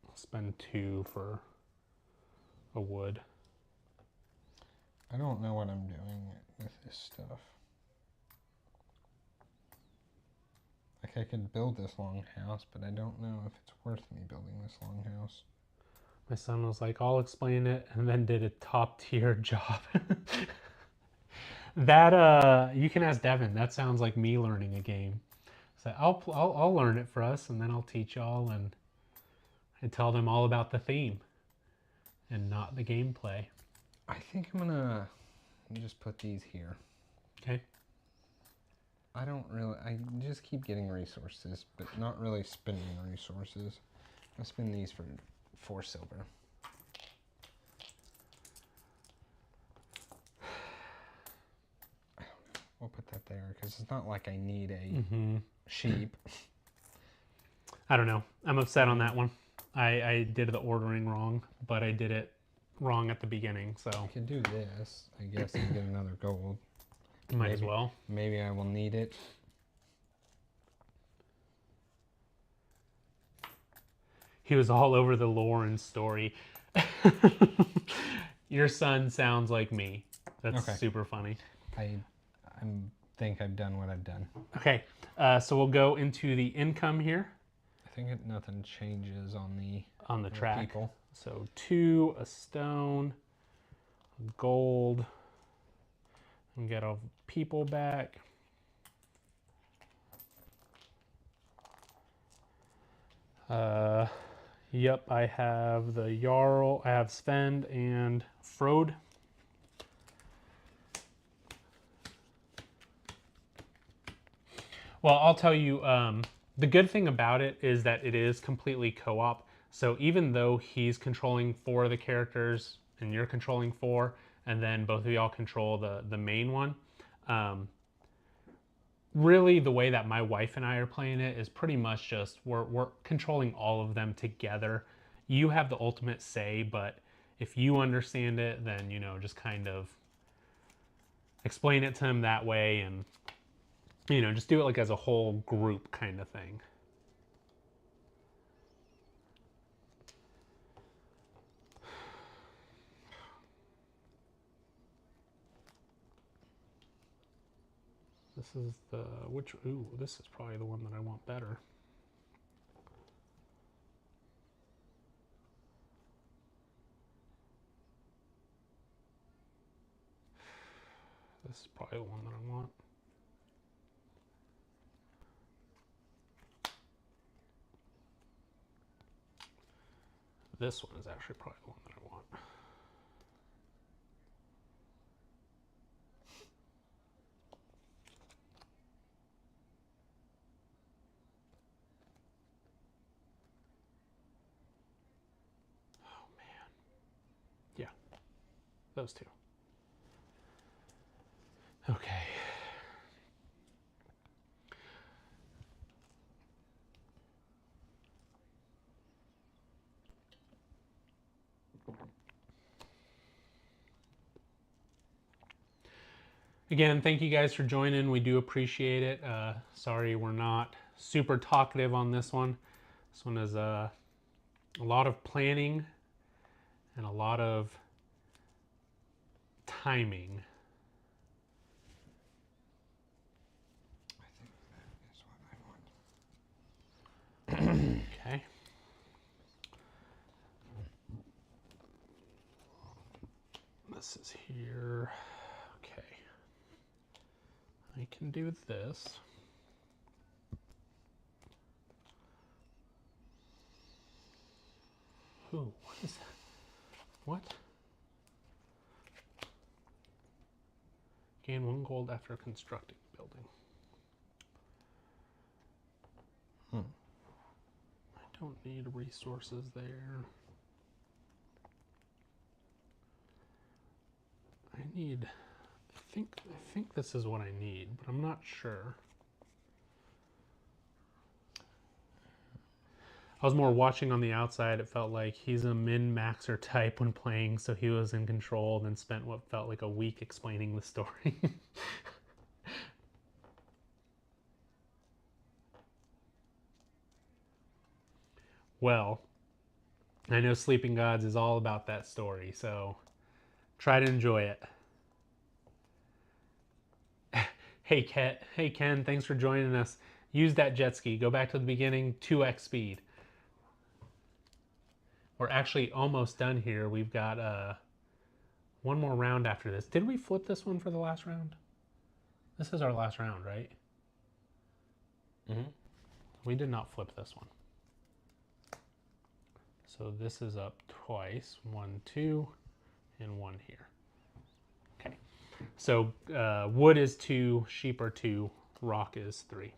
I'll spend 2 for a wood. I don't know what I'm doing with this stuff. Like, I could build this long house, but I don't know if it's worth me building this long house. My son was like, I'll explain it, and then did a top tier job. That, you can ask Devin. That sounds like me learning a game. So I'll learn it for us, and then I'll teach y'all, and I tell them all about the theme and not the gameplay. I think I'm gonna just put these here. Okay. I just keep getting resources, but not really spending resources. I'll spend these for 4 silver. We'll put that there, because it's not like I need a sheep. I don't know. I'm upset on that one. I did the ordering wrong, but I did it wrong at the beginning, so. I could do this, I guess, and get another gold. Might as well. Maybe I will need it. He was all over the Lauren story. Your son sounds like me. That's okay. Super funny. I think I've done what I've done. Okay, so we'll go into the income here. I think nothing changes on the track. People. So 2, a stone, a gold, and get our people back. Yep, I have the Jarl, I have Sven and Frode. Well, I'll tell you, the good thing about it is that it is completely co-op. So even though he's controlling 4 of the characters and you're controlling 4, and then both of y'all control the main one, really the way that my wife and I are playing it is pretty much just we're controlling all of them together. You have the ultimate say, but if you understand it, then, you know, just kind of explain it to him that way, and, you know, just do it like as a whole group kind of thing. This is the, which, ooh, this is probably the one that I want better. This is probably the one that I want. This one is actually probably the one that I want. Oh man. Yeah, those two. Okay. Again, thank you guys for joining. We do appreciate it. Sorry we're not super talkative on this one. This one is a lot of planning and a lot of timing. I think that is what I want. Okay. This is here. Okay. I can do this. Ooh, what is that? What? Gain 1 gold after constructing building. I don't need resources there. I think this is what I need, but I'm not sure. I was more watching on the outside. It felt like he's a min-maxer type when playing, so he was in control, then spent what felt like a week explaining the story. Well, I know Sleeping Gods is all about that story, so try to enjoy it. Hey, Ken, thanks for joining us. Use that jet ski. Go back to the beginning, 2x speed. We're actually almost done here. We've got one more round after this. Did we flip this one for the last round? This is our last round, right? We did not flip this one. So this is up twice. 1, 2, and 1 here. Okay. So wood is 2, sheep are 2, rock is 3.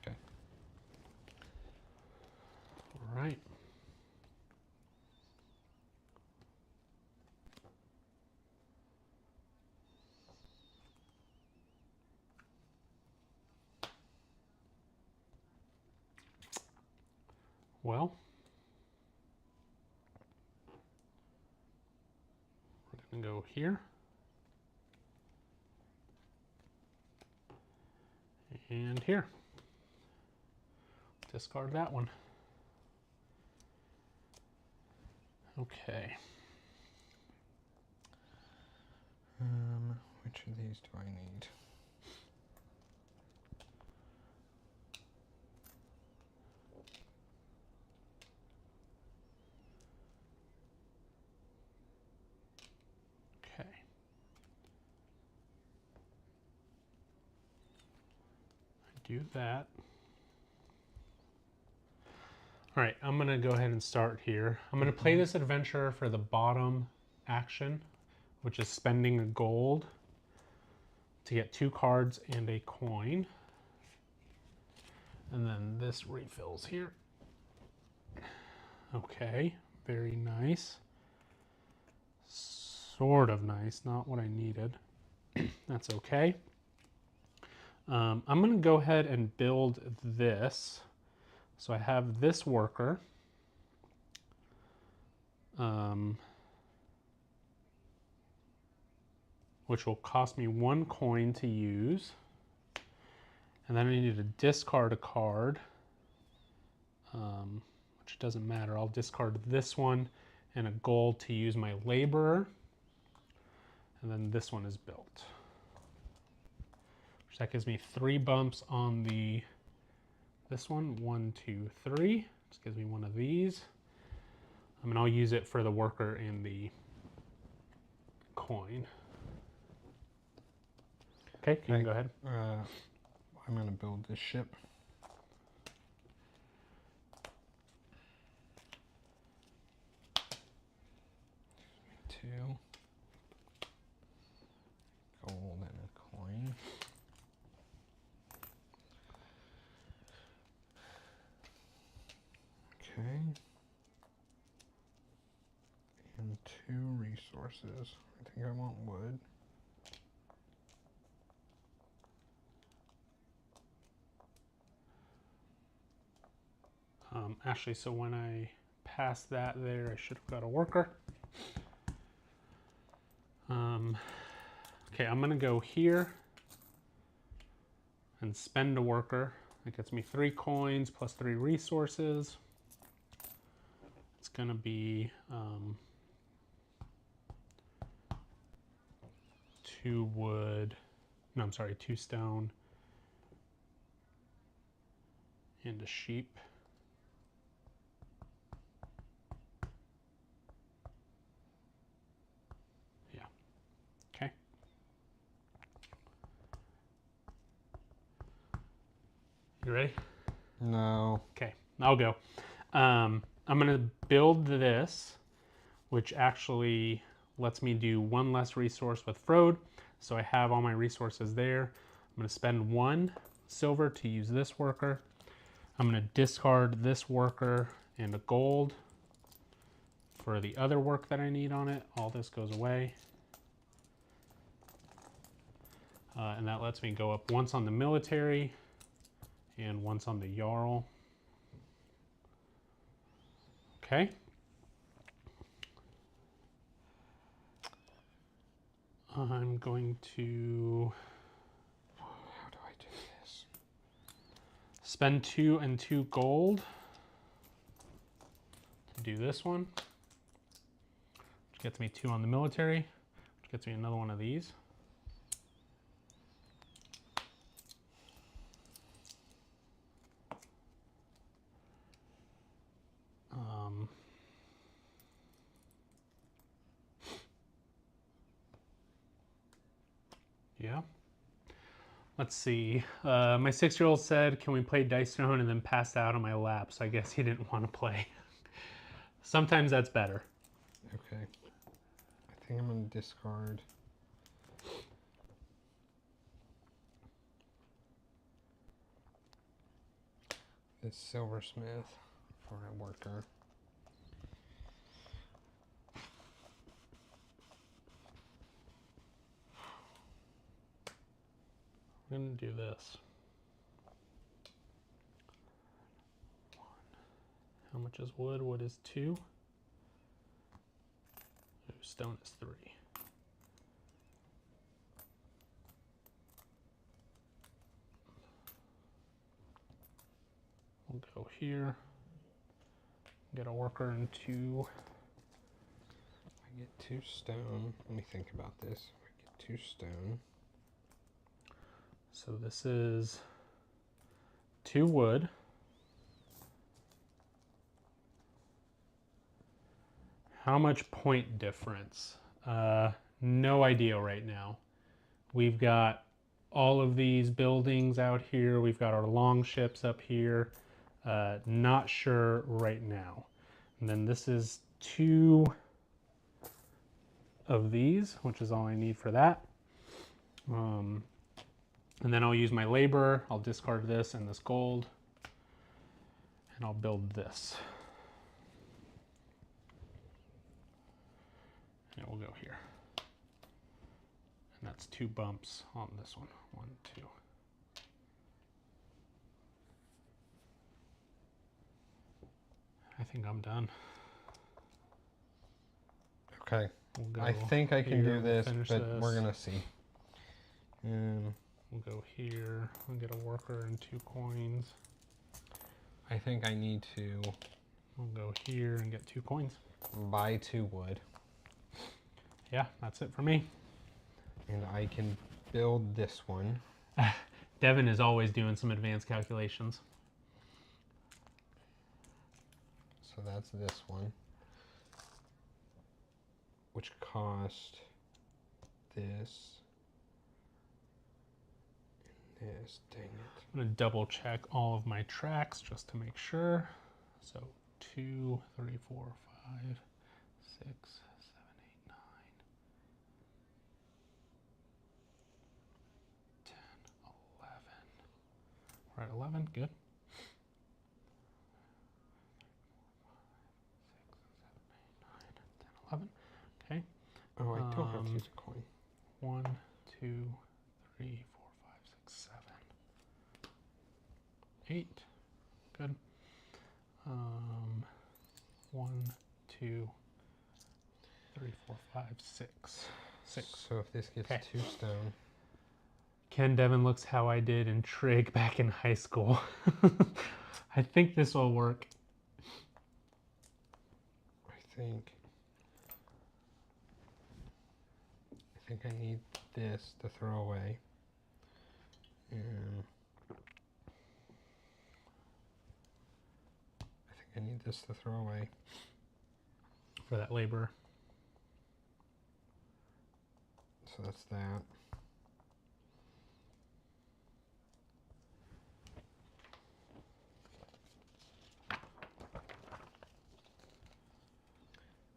Okay. All right. Well, we're going to go here. And here. Discard that one. Okay. Which of these do I need? do that. All right, I'm gonna go ahead and start here. I'm gonna play this adventure for the bottom action, which is spending a gold to get 2 cards and a coin. And then this refills here. Okay, very nice. Sort of nice, not what I needed. That's okay. I'm gonna go ahead and build this. So I have this worker. Which will cost me 1 coin to use. And then I need to discard a card, which doesn't matter. I'll discard this one and a gold to use my laborer. And then this one is built. So that gives me 3 bumps on this one. 1, 2, 3. Just gives me one of these. And I'll use it for the worker and the coin. Okay, can you go ahead? I'm going to build this ship. Two. Gold and a coin. Okay. And 2 resources. I think I want wood. Actually, so when I pass that there, I should have got a worker. Okay, I'm gonna go here and spend a worker. That gets me 3 coins plus 3 resources. It's gonna be 2 wood, no, I'm sorry, 2 stone and a sheep. Yeah, okay. You ready? No. Okay, I'll go. I'm gonna build this, which actually lets me do 1 less resource with Frode. So I have all my resources there. I'm gonna spend 1 silver to use this worker. I'm gonna discard this worker and a gold for the other work that I need on it. All this goes away. And that lets me go up once on the military and once on the Jarl. Okay. I'm going to, how do I do this? Spend 2 and 2 gold to do this one, which gets me 2 on the military, which gets me another one of these. Yeah. Let's see. My 6-year-old said, "Can we play Dice Stone?" and then passed out on my lap. So I guess he didn't want to play. Sometimes that's better. Okay. I think I'm going to discard. This silversmith for a worker. We're going to do this. 1. How much is wood? Wood is 2. Ooh, stone is 3. We'll go here. Get a worker and 2. I get 2 stone. Let me think about this. I get 2 stone. So this is 2 wood. How much point difference? No idea right now. We've got all of these buildings out here. We've got our long ships up here. Not sure right now. And then this is 2 of these, which is all I need for that. And then I'll use my labor. I'll discard this and this gold. And I'll build this. And it will go here. And that's 2 bumps on this one. 1, 2. I think I'm done. Okay. I think I can do this, but we're going to see. We'll go here. I'll get a worker and 2 coins. I think I need to... We'll go here and get 2 coins. Buy 2 wood. Yeah, that's it for me. And I can build this one. Devin is always doing some advanced calculations. So that's this one. Which cost this. This, dang it. I'm going to double check all of my tracks just to make sure. So 2, 3, 4, 5, 6, 7, 8, 9, 10, 11. We're at 11, good. 6, 7, 8, 9, 10, 11. Okay. Oh, I don't have to use a coin. 1, 2, 3, 4, 5, 6, 7, 8. Good. 1, 2, 3, 4, 5, 6. 6. So if this gets 2 stone. Ken Devin looks how I did in Trig back in high school. I think this will work. I think I need this to throw away. And I think I need this to throw away. For that labor. So that's that.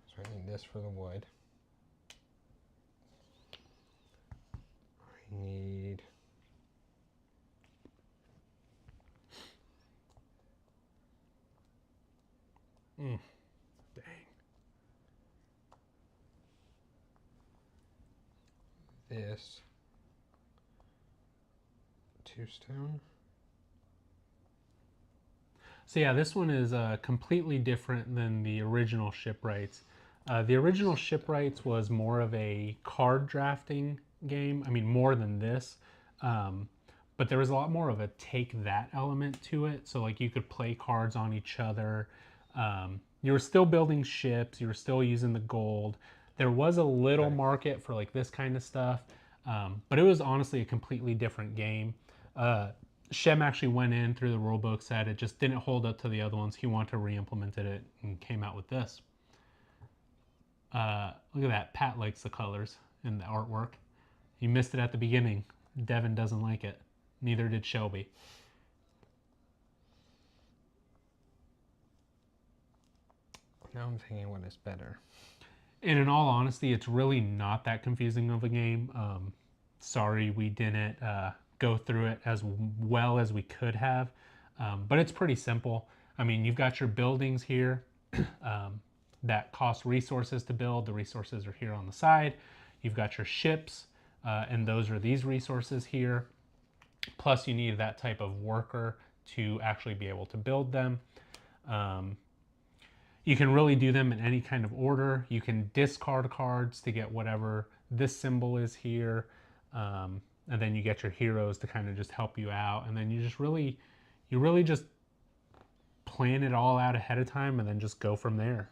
So I need this for the wood. I need Dang. this 2 stone. So yeah, this one is completely different than the original Shipwrights. The original Shipwrights was more of a card drafting game. I mean, more than this. But there was a lot more of a take that element to it. So like you could play cards on each other. You were still building ships. You were still using the gold. There was a little market for like this kind of stuff. But it was honestly a completely different game. Shem actually went in through the rulebook, said it just didn't hold up to the other ones. He wanted to re-implement it and came out with this. Look at that. Pat likes the colors and the artwork. You missed it at the beginning. Devin doesn't like it. Neither did Shelby. Now I'm thinking what is better. And in all honesty, it's really not that confusing of a game. Sorry we didn't go through it as well as we could have. But it's pretty simple. I mean, you've got your buildings here that cost resources to build. The resources are here on the side. You've got your ships, and those are these resources here. Plus, you need that type of worker to actually be able to build them. You can really do them in any kind of order. You can discard cards to get whatever this symbol is here. And then you get your heroes to kind of just help you out. And then you really just plan it all out ahead of time and then just go from there.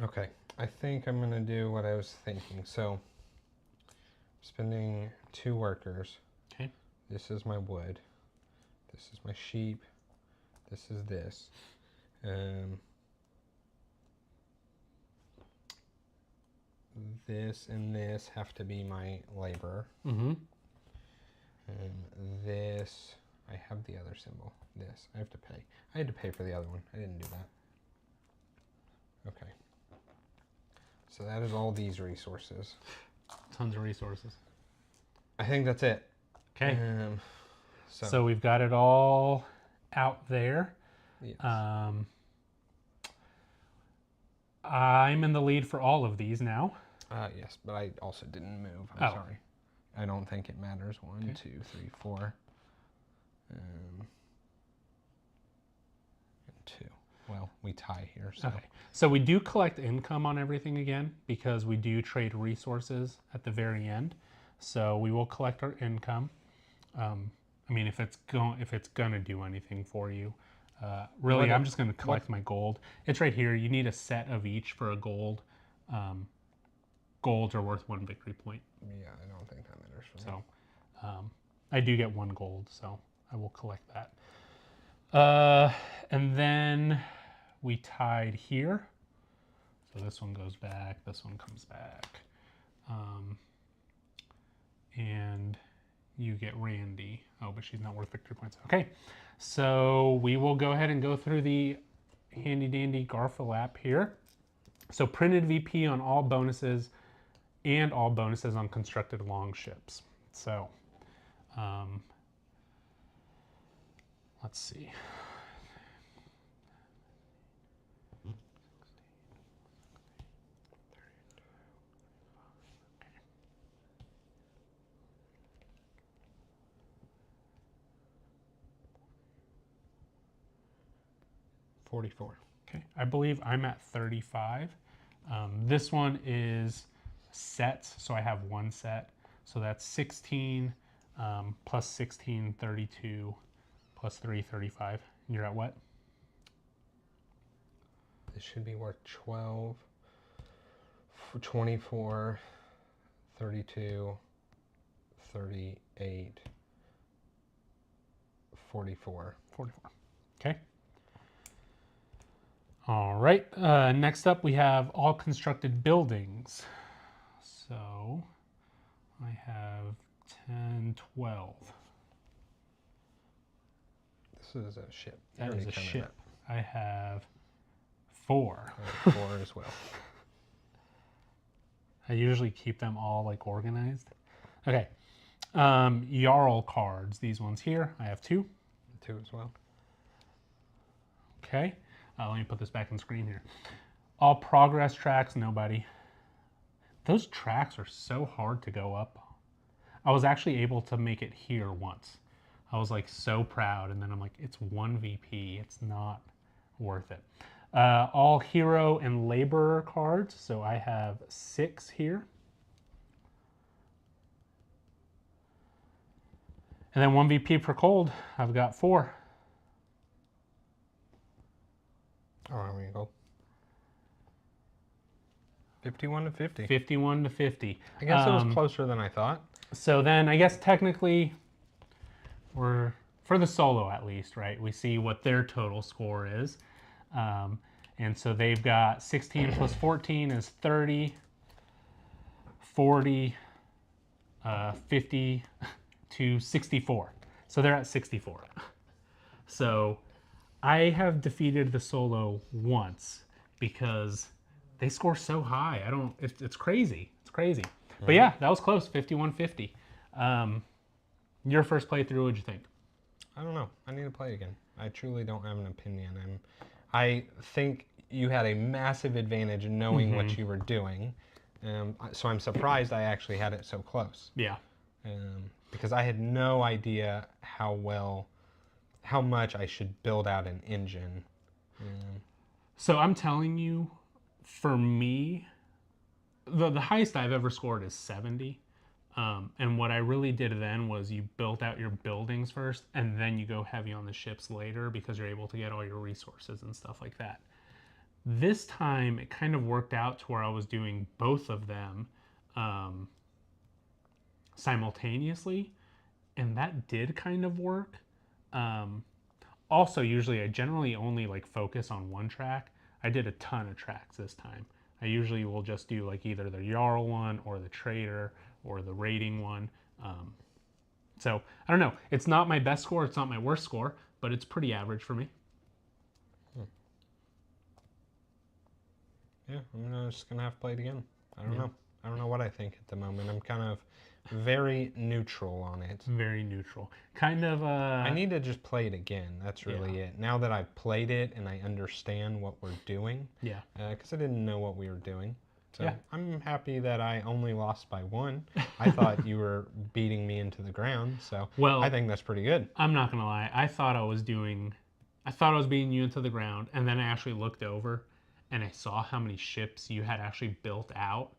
Okay, I think I'm gonna do what I was thinking. So, spending 2 workers. Okay. This is my wood. This is my sheep. This is this. This and this have to be my labor. Mm-hmm. This, I have the other symbol. This, I have to pay. I had to pay for the other one. I didn't do that. Okay. So that is all these resources. Tons of resources. I think that's it. Okay. So we've got it all out there. Yes. I'm in the lead for all of these now. Yes, but I also didn't move. I'm sorry. I don't think it matters. 1, 2, 3, 4. And 2. Well, we tie here. So. Okay. So we do collect income on everything again because we do trade resources at the very end. So we will collect our income. I mean, if it's gonna do anything for you, really, I'm just gonna collect my gold. It's right here. You need a set of each for a gold. Golds are worth 1 victory point. Yeah, I don't think that matters for me. So I do get 1 gold, so I will collect that. And then we tied here. So this one goes back, this one comes back. And you get Randy. Oh, but she's not worth victory points. Okay, so we will go ahead and go through the handy dandy Garphill app here. So printed VP on all bonuses and all bonuses on constructed longships. So let's see. $44. Okay, I believe I'm at 35. This one is sets, so I have 1 set. So that's 16 plus 16, 32 plus 3, 35. You're at what? This should be worth 12, 24, 32, 38, 44. 44. Okay. All right. Next up, we have all constructed buildings. So I have 10, 12. This is a ship. That is a ship. I have 4. 4 as well. I usually keep them all like organized. Okay. Jarl cards. These ones here. I have 2. 2 as well. Okay. Let me put this back on screen here. All progress tracks, nobody. Those tracks are so hard to go up. I was actually able to make it here once. I was like so proud, and then I'm like, it's 1 VP. It's not worth it. All hero and laborer cards. So I have 6 here. And then 1 VP per cold. I've got 4. Oh, there we go. 51 to 50. 51 to 50. I guess it was closer than I thought. So then I guess technically we're, for the solo at least, right? We see what their total score is. And so they've got 16 plus 14 is 30, 40, 50 to 64. So they're at 64. So I have defeated the solo once because they score so high. It's crazy. It's crazy. But yeah, that was close, 51-50. Your first playthrough, what'd you think? I don't know. I need to play again. I truly don't have an opinion. I think you had a massive advantage in knowing what you were doing. So I'm surprised I actually had it so close. Yeah. Because I had no idea how much I should build out an engine. So I'm telling you, for me, the highest I've ever scored is 70. And what I really did then was you built out your buildings first, and then you go heavy on the ships later because you're able to get all your resources and stuff like that. This time, it kind of worked out to where I was doing both of them simultaneously, and that did kind of work. Also, usually I generally only like focus on one track. I did a ton of tracks this time. I usually will just do like either the Jarl one or the Trader or the raiding one. So I don't know. It's not my best score. It's not my worst score, but it's pretty average for me. Yeah, I'm just gonna have to play it again. I don't know. I don't know what I think at the moment. I'm kind of very neutral on it. Very neutral. Kind of. I need to just play it again. That's really it. Now that I've played it and I understand what we're doing. Yeah. Because I didn't know what we were doing. So yeah. I'm happy that I only lost by 1. I thought you were beating me into the ground. So well, I think that's pretty good. I'm not gonna lie. I thought I was beating you into the ground, and then I actually looked over, and I saw how many ships you had actually built out,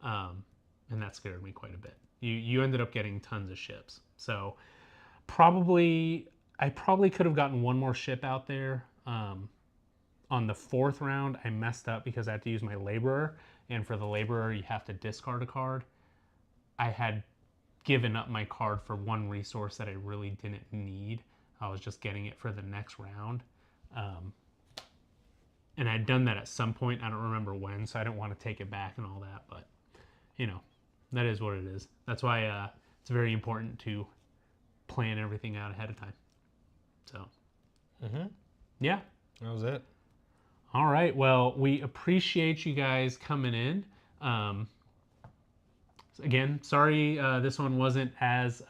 and that scared me quite a bit. You ended up getting tons of ships, so I probably could have gotten one more ship out there. On the 4th round, I messed up because I had to use my laborer, and for the laborer, you have to discard a card. I had given up my card for one resource that I really didn't need. I was just getting it for the next round. And I'd done that at some point. I don't remember when, so I didn't want to take it back and all that. But, you know, that is what it is. That's why it's very important to plan everything out ahead of time. So, yeah. That was it. All right. Well, we appreciate you guys coming in. Again, sorry this one wasn't as...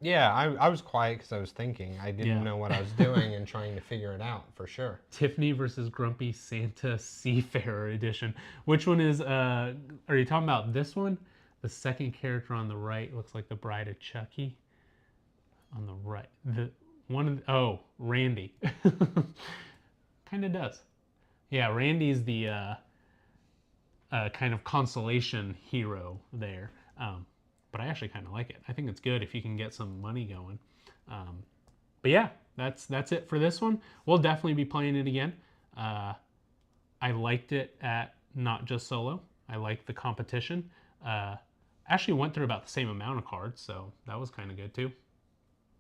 Yeah, I was quiet because I was thinking. I didn't know what I was doing and trying to figure it out for sure. Tiffany versus Grumpy Santa Seafarer Edition. Which one is... are you talking about this one? The second character on the right looks like the Bride of Chucky. On the right. The one... Oh, Randy. Kind of does. Yeah, Randy's the kind of consolation hero there. But I actually kind of like it. I think it's good if you can get some money going. But yeah, that's it for this one. We'll definitely be playing it again. I liked it at not just solo. I liked the competition. Actually went through about the same amount of cards, so that was kind of good too.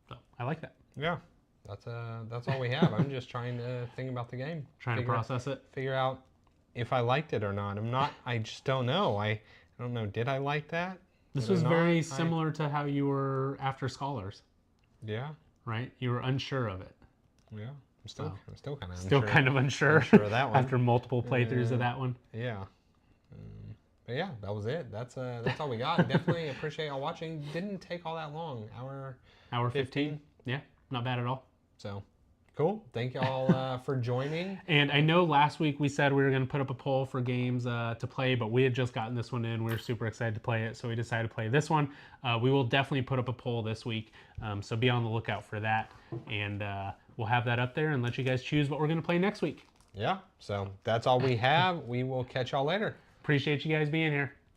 So I like that. Yeah, that's all we have. I'm just trying to think about the game. Trying to process it. Figure out if I liked it or not. I just don't know. I don't know. Did I like that? This was very similar to how you were after Scholars. Yeah. Right? You were unsure of it. Yeah. I'm still kind of unsure. Still kind of unsure of that one. After multiple playthroughs of that one. Yeah. But yeah, that was it. That's all we got. Definitely appreciate y'all watching. Didn't take all that long. Hour 15. Yeah, not bad at all. So, cool. Thank y'all for joining. And I know last week we said we were going to put up a poll for games to play, but we had just gotten this one in. We were super excited to play it, so we decided to play this one. We will definitely put up a poll this week, so be on the lookout for that. And we'll have that up there and let you guys choose what we're going to play next week. Yeah, so that's all we have. We will catch y'all later. Appreciate you guys being here.